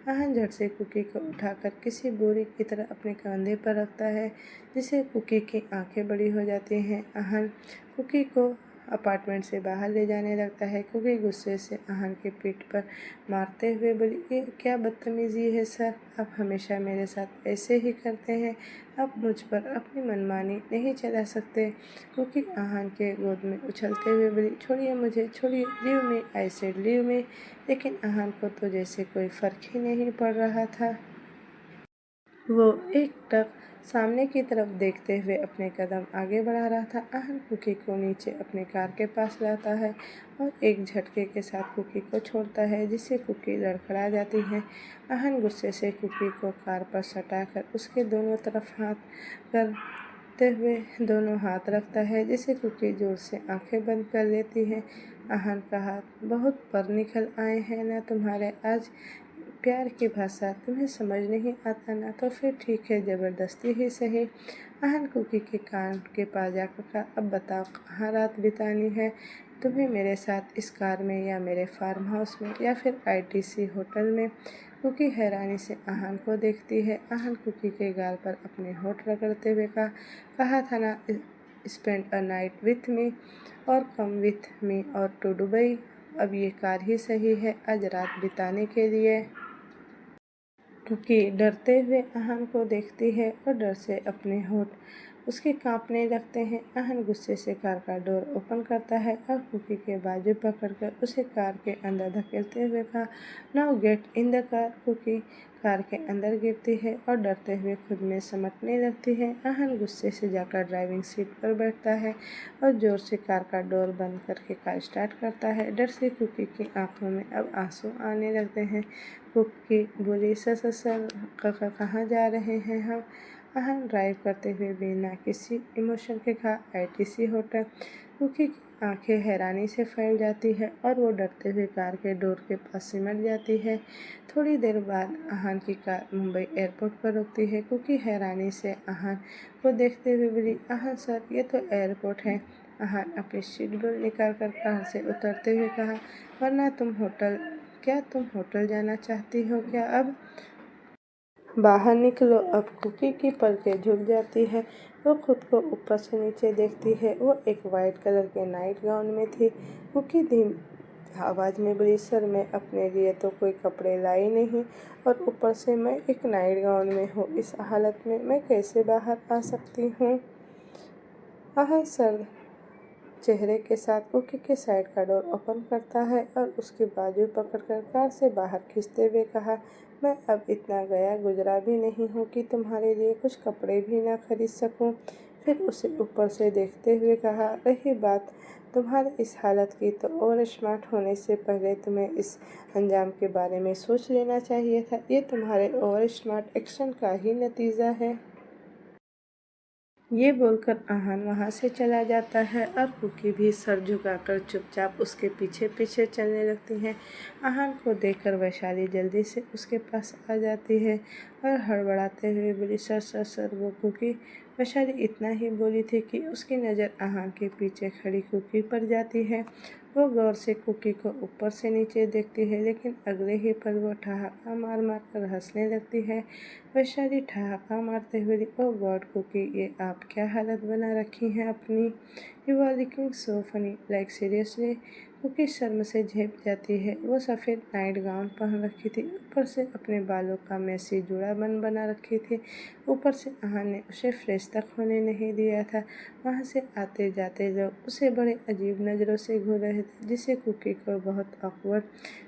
आहान झट से कुकी को उठाकर किसी बोरी की तरह अपने कंधे पर रखता है, जिससे कुकी की आंखें बड़ी हो जाती हैं। आहान कुकी को अपार्टमेंट से बाहर ले जाने लगता है। कुकी गुस्से से आहान की पीठ पर मारते हुए बोली, ये क्या बदतमीजी है सर, आप हमेशा मेरे साथ ऐसे ही करते हैं। आप मुझ पर अपनी मनमानी नहीं चला सकते। कुकी आहान के गोद में उछलते हुए बोली, छोड़िए मुझे, छोड़िए, leave me, I said leave me. लेकिन आहान को तो जैसे कोई फर्क ही नहीं पड़ रहा था। वो एकटक सामने की तरफ देखते हुए अपने कदम आगे बढ़ा रहा था। आहान कुकी को नीचे अपने कार के पास लाता है और एक झटके के साथ कुकी को छोड़ता है, जिससे कुकी लड़खड़ा जाती है। आहान गुस्से से कुकी को कार पर सटाकर उसके दोनों तरफ हाथ करते हुए दोनों हाथ रखता है, जिससे कुकी जोर से आंखें बंद कर लेती है। आहान का हाथ बहुत पर निकल आए हैं ना तुम्हारे, आज प्यार की भाषा तुम्हें समझ नहीं आता ना, तो फिर ठीक है, ज़बरदस्ती ही सही। आहान कुकी के कान के पास जाकर कहा, अब बताओ कहाँ रात बितानी है तुम्हें, मेरे साथ इस कार में या मेरे फार्म हाउस में या फिर आईटीसी होटल में। कुकी हैरानी से आहान को देखती है। आहान कुकी के गाल पर अपने होठ रगड़ते हुए कहा था ना, spend a night with me और कम विथ मी और टू दुबई। अब ये कार ही सही है आज रात बिताने के लिए। कुकी डरते हुए आहान को देखती है और डर से अपने होठ उसके कांपने लगते हैं। आहान गुस्से से कार का डोर ओपन करता है और कुकी के बाजू पकड़कर उसे कार के अंदर धकेलते हुए कहा, now get in the car. Cookie car के अंदर गिरती है और डरते हुए खुद में समटने लगती है। आहान गुस्से से जाकर ड्राइविंग सीट पर बैठता है और जोर से कार का डोर बंद करके कार स्टार्ट करता है। डर से कुकी की आंखों में अब आंसू आने लगते हैं। कुकी बोली, सर कहाँ जा रहे हैं हम। आहान ड्राइव करते हुए बिना किसी इमोशन के कहा, आईटीसी होटल। कुकी की आंखें हैरानी से फैल जाती है और वो डरते हुए कार के डोर के पास सिमट जाती है। थोड़ी देर बाद आहान की कार मुंबई एयरपोर्ट पर रुकती है। कुकी हैरानी से आहान को देखते हुए बोली, आहान सर, ये तो एयरपोर्ट है। आहान अपनी सीट बेल्ट निकाल कर कार से उतरते हुए कहा, वरना क्या तुम होटल जाना चाहती हो क्या अब? बाहर निकलो अब। कुकी की पलकें झुक जाती है। वो खुद को ऊपर से नीचे देखती है। वो एक वाइट कलर के नाइट गाउन में थी। कुकी धीमी आवाज़ में बोली, सर, मैं अपने लिए तो कोई कपड़े लाई नहीं और ऊपर से मैं एक नाइट गाउन में हूँ। इस हालत में मैं कैसे बाहर आ सकती हूँ? आहान सर चेहरे के साथ कुकी के साइड का डोर ओपन करता है और उसकी बाजू पकड़कर कार से बाहर खींचते हुए कहा, मैं अब इतना गया गुजरा भी नहीं हूँ कि तुम्हारे लिए कुछ कपड़े भी ना खरीद सकूँ। फिर उसे ऊपर से देखते हुए कहा, रही बात तुम्हारे इस हालत की तो ओवर स्मार्ट होने से पहले तुम्हें इस अंजाम के बारे में सोच लेना चाहिए था। ये तुम्हारे ओवर स्मार्ट एक्शन का ही नतीजा है। ये बोलकर आहान वहाँ से चला जाता है और कुकी भी सर झुकाकर चुपचाप उसके पीछे पीछे चलने लगती है। आहान को देखकर वैशाली जल्दी से उसके पास आ जाती है और हड़बड़ाते हुए बोली, सर सर सर वो कुकी। वैशाली इतना ही बोली थी कि उसकी नज़र आहान के पीछे खड़ी कुकी पर जाती है। वो गौर से कुकी को ऊपर से नीचे देखती है, लेकिन अगले ही पल वो ठहाका मार मार कर हंसने लगती है। वैशाली ठहाका मारते हुए, ओ गॉड कुकी, ये आप क्या हालत बना रखी हैं अपनी। You are looking so funny, like seriously. Cookie शर्म से झेप जाती है। वो सफ़ेद नाइट गाउन पहन रखी थी, ऊपर से अपने बालों का मैसी जूड़ा बना रखी थी। ऊपर से आहान ने उसे फ्रेश तक होने नहीं दिया था। वहाँ से आते जाते लोग उसे बड़े अजीब नज़रों से घूर रहे थे, जिससे कुकी को बहुत ऑकवर्ड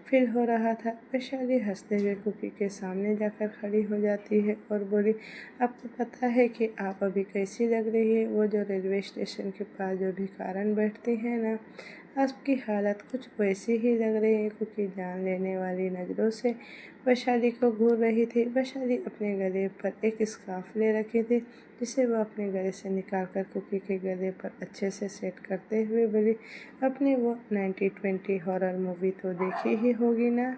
फील हो रहा था। वैशाली हंसते हुए कुकी के सामने जाकर खड़ी हो जाती है और बोली, आपको पता है कि आप अभी कैसी लग रही है। वो जो रेलवे स्टेशन के पास जो भिखारन बैठती है ना, आपकी हालत कुछ वैसी ही लग रही है। कुकी जान लेने वाली नज़रों से वैशाली को घूर रही थी। वैशाली अपने गले पर एक स्कार्फ ले रखी थी, जिसे वह अपने गले से निकालकर कुकी के गले पर अच्छे से सेट करते हुए बोली, अपने वो 90-20 हॉरर मूवी तो देखी ही होगी ना।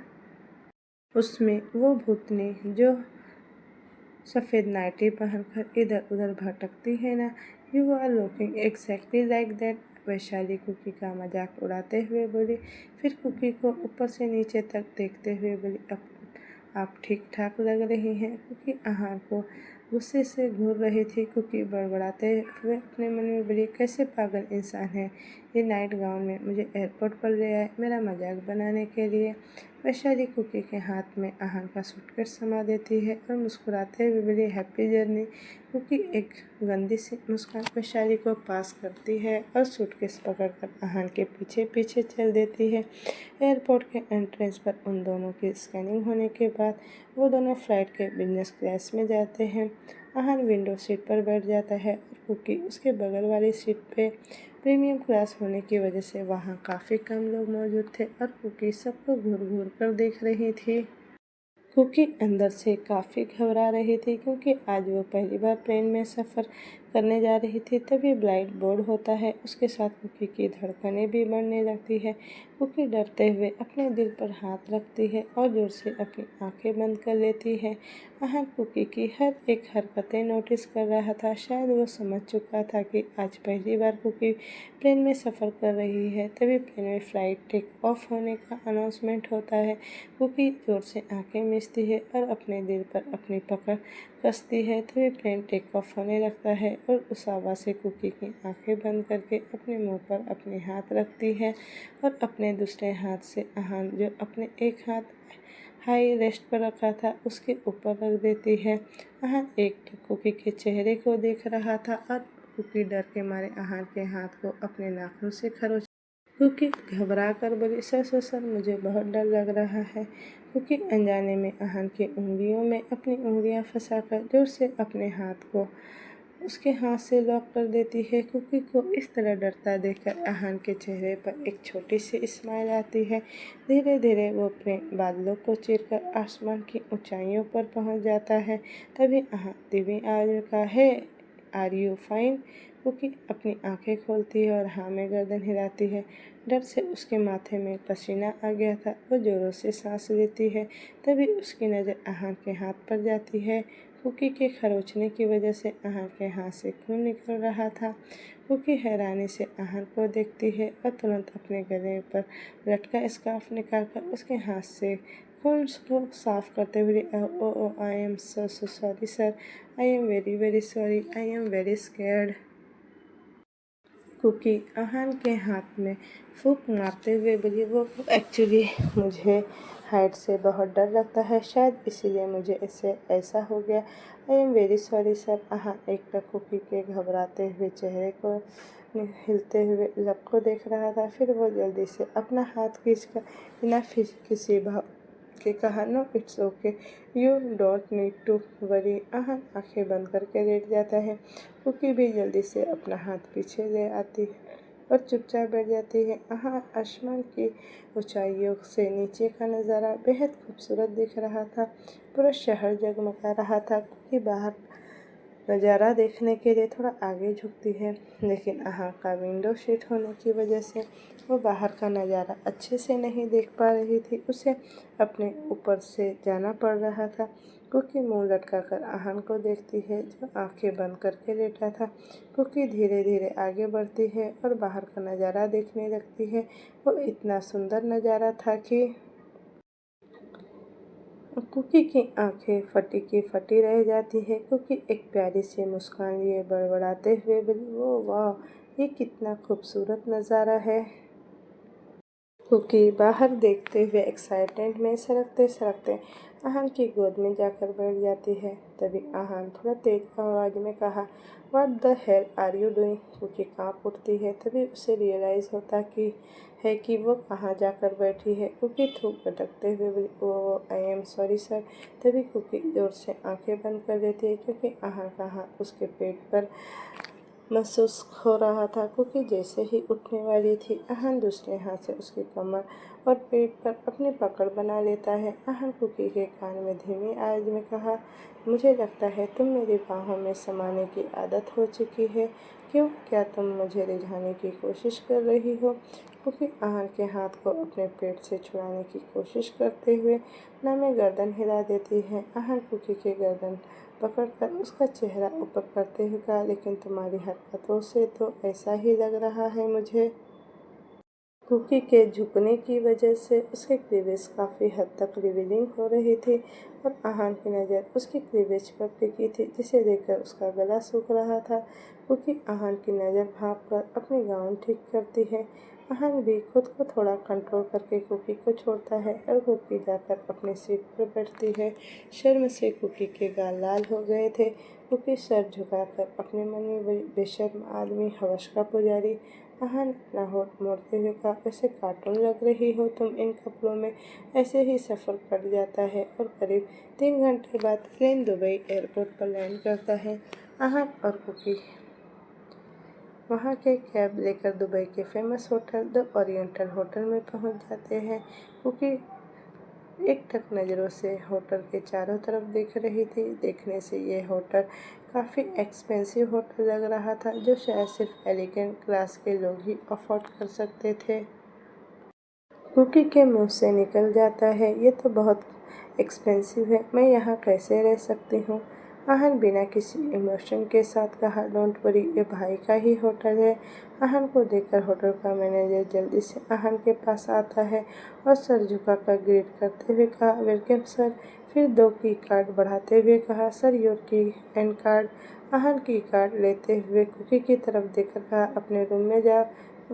उसमें वो भूतनी जो सफ़ेद नाइटी पहनकर इधर उधर भटकती है ना, you are looking exactly like that. Vaishali Cookie का मजाक उड़ाते हुए बोली, फिर कुकी को ऊपर से नीचे तक देखते हुए बोली, अब आप ठीक ठाक लग रही हैं। कुकी आहार को गुस्से से घूर रही थी। कुकी बड़बड़ाते हुए अपने मन में बोली, कैसे पागल इंसान है ये, नाइट गाउन में मुझे एयरपोर्ट पर ले आए मेरा मजाक बनाने के लिए। वैशाली कुकी के हाथ में आहान का सूटकेस समा देती है और मुस्कुराते हुए बोली, हैप्पी जर्नी। कुकी एक गंदी सी मुस्कान वैशाली को पास करती है और सूटकेस पकड़कर आहान के पीछे पीछे चल देती है। एयरपोर्ट के एंट्रेंस पर उन दोनों की स्कैनिंग होने के बाद वो दोनों फ्लाइट के बिजनेस क्लास में जाते हैं। आहान विंडो सीट पर बैठ जाता है और कुकी उसके बगल वाली सीट पे। प्रीमियम क्लास होने की वजह से वहाँ काफ़ी कम लोग मौजूद थे और कुकी सबको घूर घूर कर देख रही थी। कुकी अंदर से काफ़ी घबरा रही थी, क्योंकि आज वो पहली बार प्लेन में सफ़र करने जा रही थी। तभी ब्लाइंड बोर्ड होता है, उसके साथ कुकी की धड़कनें भी बढ़ने लगती है। कुकी डरते हुए अपने दिल पर हाथ रखती है और जोर से अपनी आंखें बंद कर लेती है। वहाँ कुकी की हर एक हरकतें नोटिस कर रहा था। शायद वो समझ चुका था कि आज पहली बार कुकी प्लेन में सफ़र कर रही है। तभी प्लेन में फ़्लाइट टेक ऑफ होने का अनाउंसमेंट होता है। कुकी जोर से आंखें मीचती है और अपने दिल पर अपनी पकड़ कसती है। तभी प्लेन टेक ऑफ होने लगता है और उस आवाज़ से कुकी की आंखें बंद करके अपने मुंह पर अपने हाथ रखती है और अपने दूसरे हाथ से आहान जो अपने एक हाथ हाई रेस्ट पर रखा था उसके ऊपर रख देती है। आहान एक कुकी के चेहरे को देख रहा था और कुकी डर के मारे आहान के हाथ को अपने नाखून से खरोच कुकी घबरा कर बोली, सर सर सर मुझे बहुत डर लग रहा है। कुकी अनजाने में आहान की उंगलियों में अपनी उंगलियां फंसाकर जोर से अपने हाथ को उसके हाथ से लॉक कर देती है। कुकी को इस तरह डरता देखकर आहान के चेहरे पर एक छोटी सी स्माइल आती है। धीरे धीरे वो अपने बादलों को चीरकर आसमान की ऊंचाइयों पर पहुंच जाता है। तभी आहान धीमी आवाज़ में कहा, हे आर यू फाइन। कुकी अपनी आंखें खोलती है और हाँ में गर्दन हिलाती है। डर से उसके माथे में पसीना आ गया था। वो जोरों से सांस लेती है। तभी उसकी नज़र आहान के हाथ पर जाती है। कुकी के खरोंचने की वजह से आहान के हाथ से खून निकल रहा था। कुकी हैरानी से आहान को देखती है और तुरंत अपने गले पर लटका स्कार्फ निकालकर उसके हाथ से खून को साफ करते हुए, oh I am so so sorry sir, I am very very sorry, I am very scared. Kuki Ahaan के हाथ में फूंक मारते हुए बोली, वो एक्चुअली मुझे हाइट से बहुत डर लगता है, शायद इसीलिए मुझे इससे ऐसा हो गया। I am very sorry sir. Ahaan एकटक कुकी के घबराते हुए चेहरे को हिलते हुए लब को देख रहा था। फिर वो जल्दी से अपना हाथ खींचकर बिना फिर किसी भाव के कहा, no it's okay, you don't need to worry. Ahaan आंखें बंद करके लेट जाता है। कुकी भी जल्दी से अपना हाथ पीछे ले आती है और चुपचाप बैठ जाती है। अहान आसमान की ऊंचाइयों से नीचे का नज़ारा बेहद खूबसूरत दिख रहा था। पूरा शहर जगमगा रहा था। कुकी बाहर नज़ारा देखने के लिए थोड़ा आगे झुकती है, लेकिन अहां का विंडो सीट होने की वजह से वो बाहर का नज़ारा अच्छे से नहीं देख पा रही थी। उसे अपने ऊपर से जाना पड़ रहा था। कुकी मुंह लटकाकर अहान को देखती है, जो आंखें बंद करके लेटा था। कुकी धीरे धीरे आगे बढ़ती है और बाहर का नज़ारा देखने लगती है। वो इतना सुंदर नज़ारा था कि कुकी की आंखें फटी की फटी रह जाती है। कुकी एक प्यारी सी मुस्कान लिए बड़बड़ाते हुए बोली, वो वाह, ये कितना खूबसूरत नज़ारा है। कुकी बाहर देखते हुए एक्साइटमेंट में सरकते सरकते अहान की गोद में जाकर बैठ जाती है। तभी अहान थोड़ा तेज आवाज़ में कहा, what the hell are you doing. Cookie कांप उठती है। तभी उसे रियलाइज़ होता कि वो कहाँ जाकर बैठी है। कुकी थूक अटकते हुए बोली, ओ आई एम सॉरी सर। तभी कुकी जोर से आंखें बंद कर लेती है, क्योंकि अहान का हाथ उसके पेट पर महसूस हो रहा था। कुकी जैसे ही उठने वाली थी, अहान दूसरे हाथ से उसकी कमर और पेट पर अपनी पकड़ बना लेता है। अहान कुकी के कान में धीमी आवाज़ में कहा, मुझे लगता है तुम मेरी बाहों में समाने की आदत हो चुकी है। क्यों, क्या तुम मुझे रिझाने की कोशिश कर रही हो। कुकी अहान के हाथ को अपने पेट से छुड़ाने की कोशिश करते हुए नामे गर्दन हिला देती है। अहान कुकी के गर्दन पकड़कर उसका चेहरा ऊपर करते हुए कहा, लेकिन तुम्हारी हरकतों से तो ऐसा ही लग रहा है मुझे। कुकी के झुकने की वजह से उसके क्लीवेज काफ़ी हद तक रिवीलिंग हो रही थी और अहान की नज़र उसकी क्लीवेज पर टिकी थी, जिसे देखकर उसका गला सूख रहा था। कुकी अहान की नज़र भांप कर अपनी गाउन ठीक करती है। अहान भी खुद को थोड़ा कंट्रोल करके कुकी को छोड़ता है और कुकी जाकर अपनी सीट पर बैठती है। शर्म से कुकी के गाल लाल हो गए थे। कुकी सर झुकाकर अपने मन में बोली, बेशर्म आदमी, हवस का पुजारी। अहान अपना होठ मोड़ते हुए कहा, वैसे कार्टून लग रही हो तुम इन कपड़ों में। ऐसे ही सफ़र कट जाता है और करीब 3 घंटे बाद प्लेन दुबई एयरपोर्ट पर लैंड करता है। अहान और कुकी वहाँ के कैब लेकर दुबई के famous hotel the oriental hotel में पहुँच जाते हैं। कुकी एकटक नज़रों से होटल के चारों तरफ देख रही थी। देखने से ये होटल काफ़ी एक्सपेंसिव होटल लग रहा था, जो शायद सिर्फ एलिगेंट क्लास के लोग ही अफोर्ड कर सकते थे। कुकी के मुंह से निकल जाता है, ये तो बहुत एक्सपेंसिव है, मैं यहाँ कैसे रह सकती हूँ। अहान बिना किसी इमोशन के साथ कहा, डोंट वरी, ये भाई का ही होटल है। अहान को देखकर होटल का मैनेजर जल्दी से अहान के पास आता है और सर झुकाकर ग्रीट करते हुए कहा, वेलकम सर। फिर 2 की कार्ड बढ़ाते हुए कहा, सर योर की एंड कार्ड। अहान की कार्ड लेते हुए कुकी की तरफ देखकर कहा, अपने रूम में जाओ,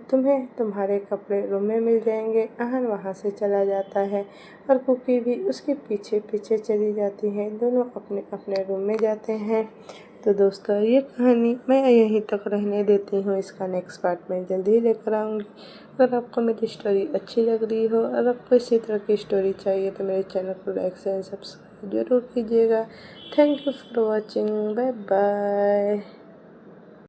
तुम्हें तुम्हारे कपड़े रूम में मिल जाएंगे। अहान वहाँ से चला जाता है और कुकी भी उसके पीछे पीछे चली जाती है। दोनों अपने अपने रूम में जाते हैं। तो दोस्तों, ये कहानी मैं यहीं तक रहने देती हूँ। इसका नेक्स्ट पार्ट मैं जल्दी ही लेकर आऊँगी। अगर आपको मेरी स्टोरी अच्छी लग रही हो और आपको इसी तरह की स्टोरी चाहिए तो मेरे चैनल को लाइक शेयर सब्सक्राइब जरूर कीजिएगा। Thank you for watching. Bye bye.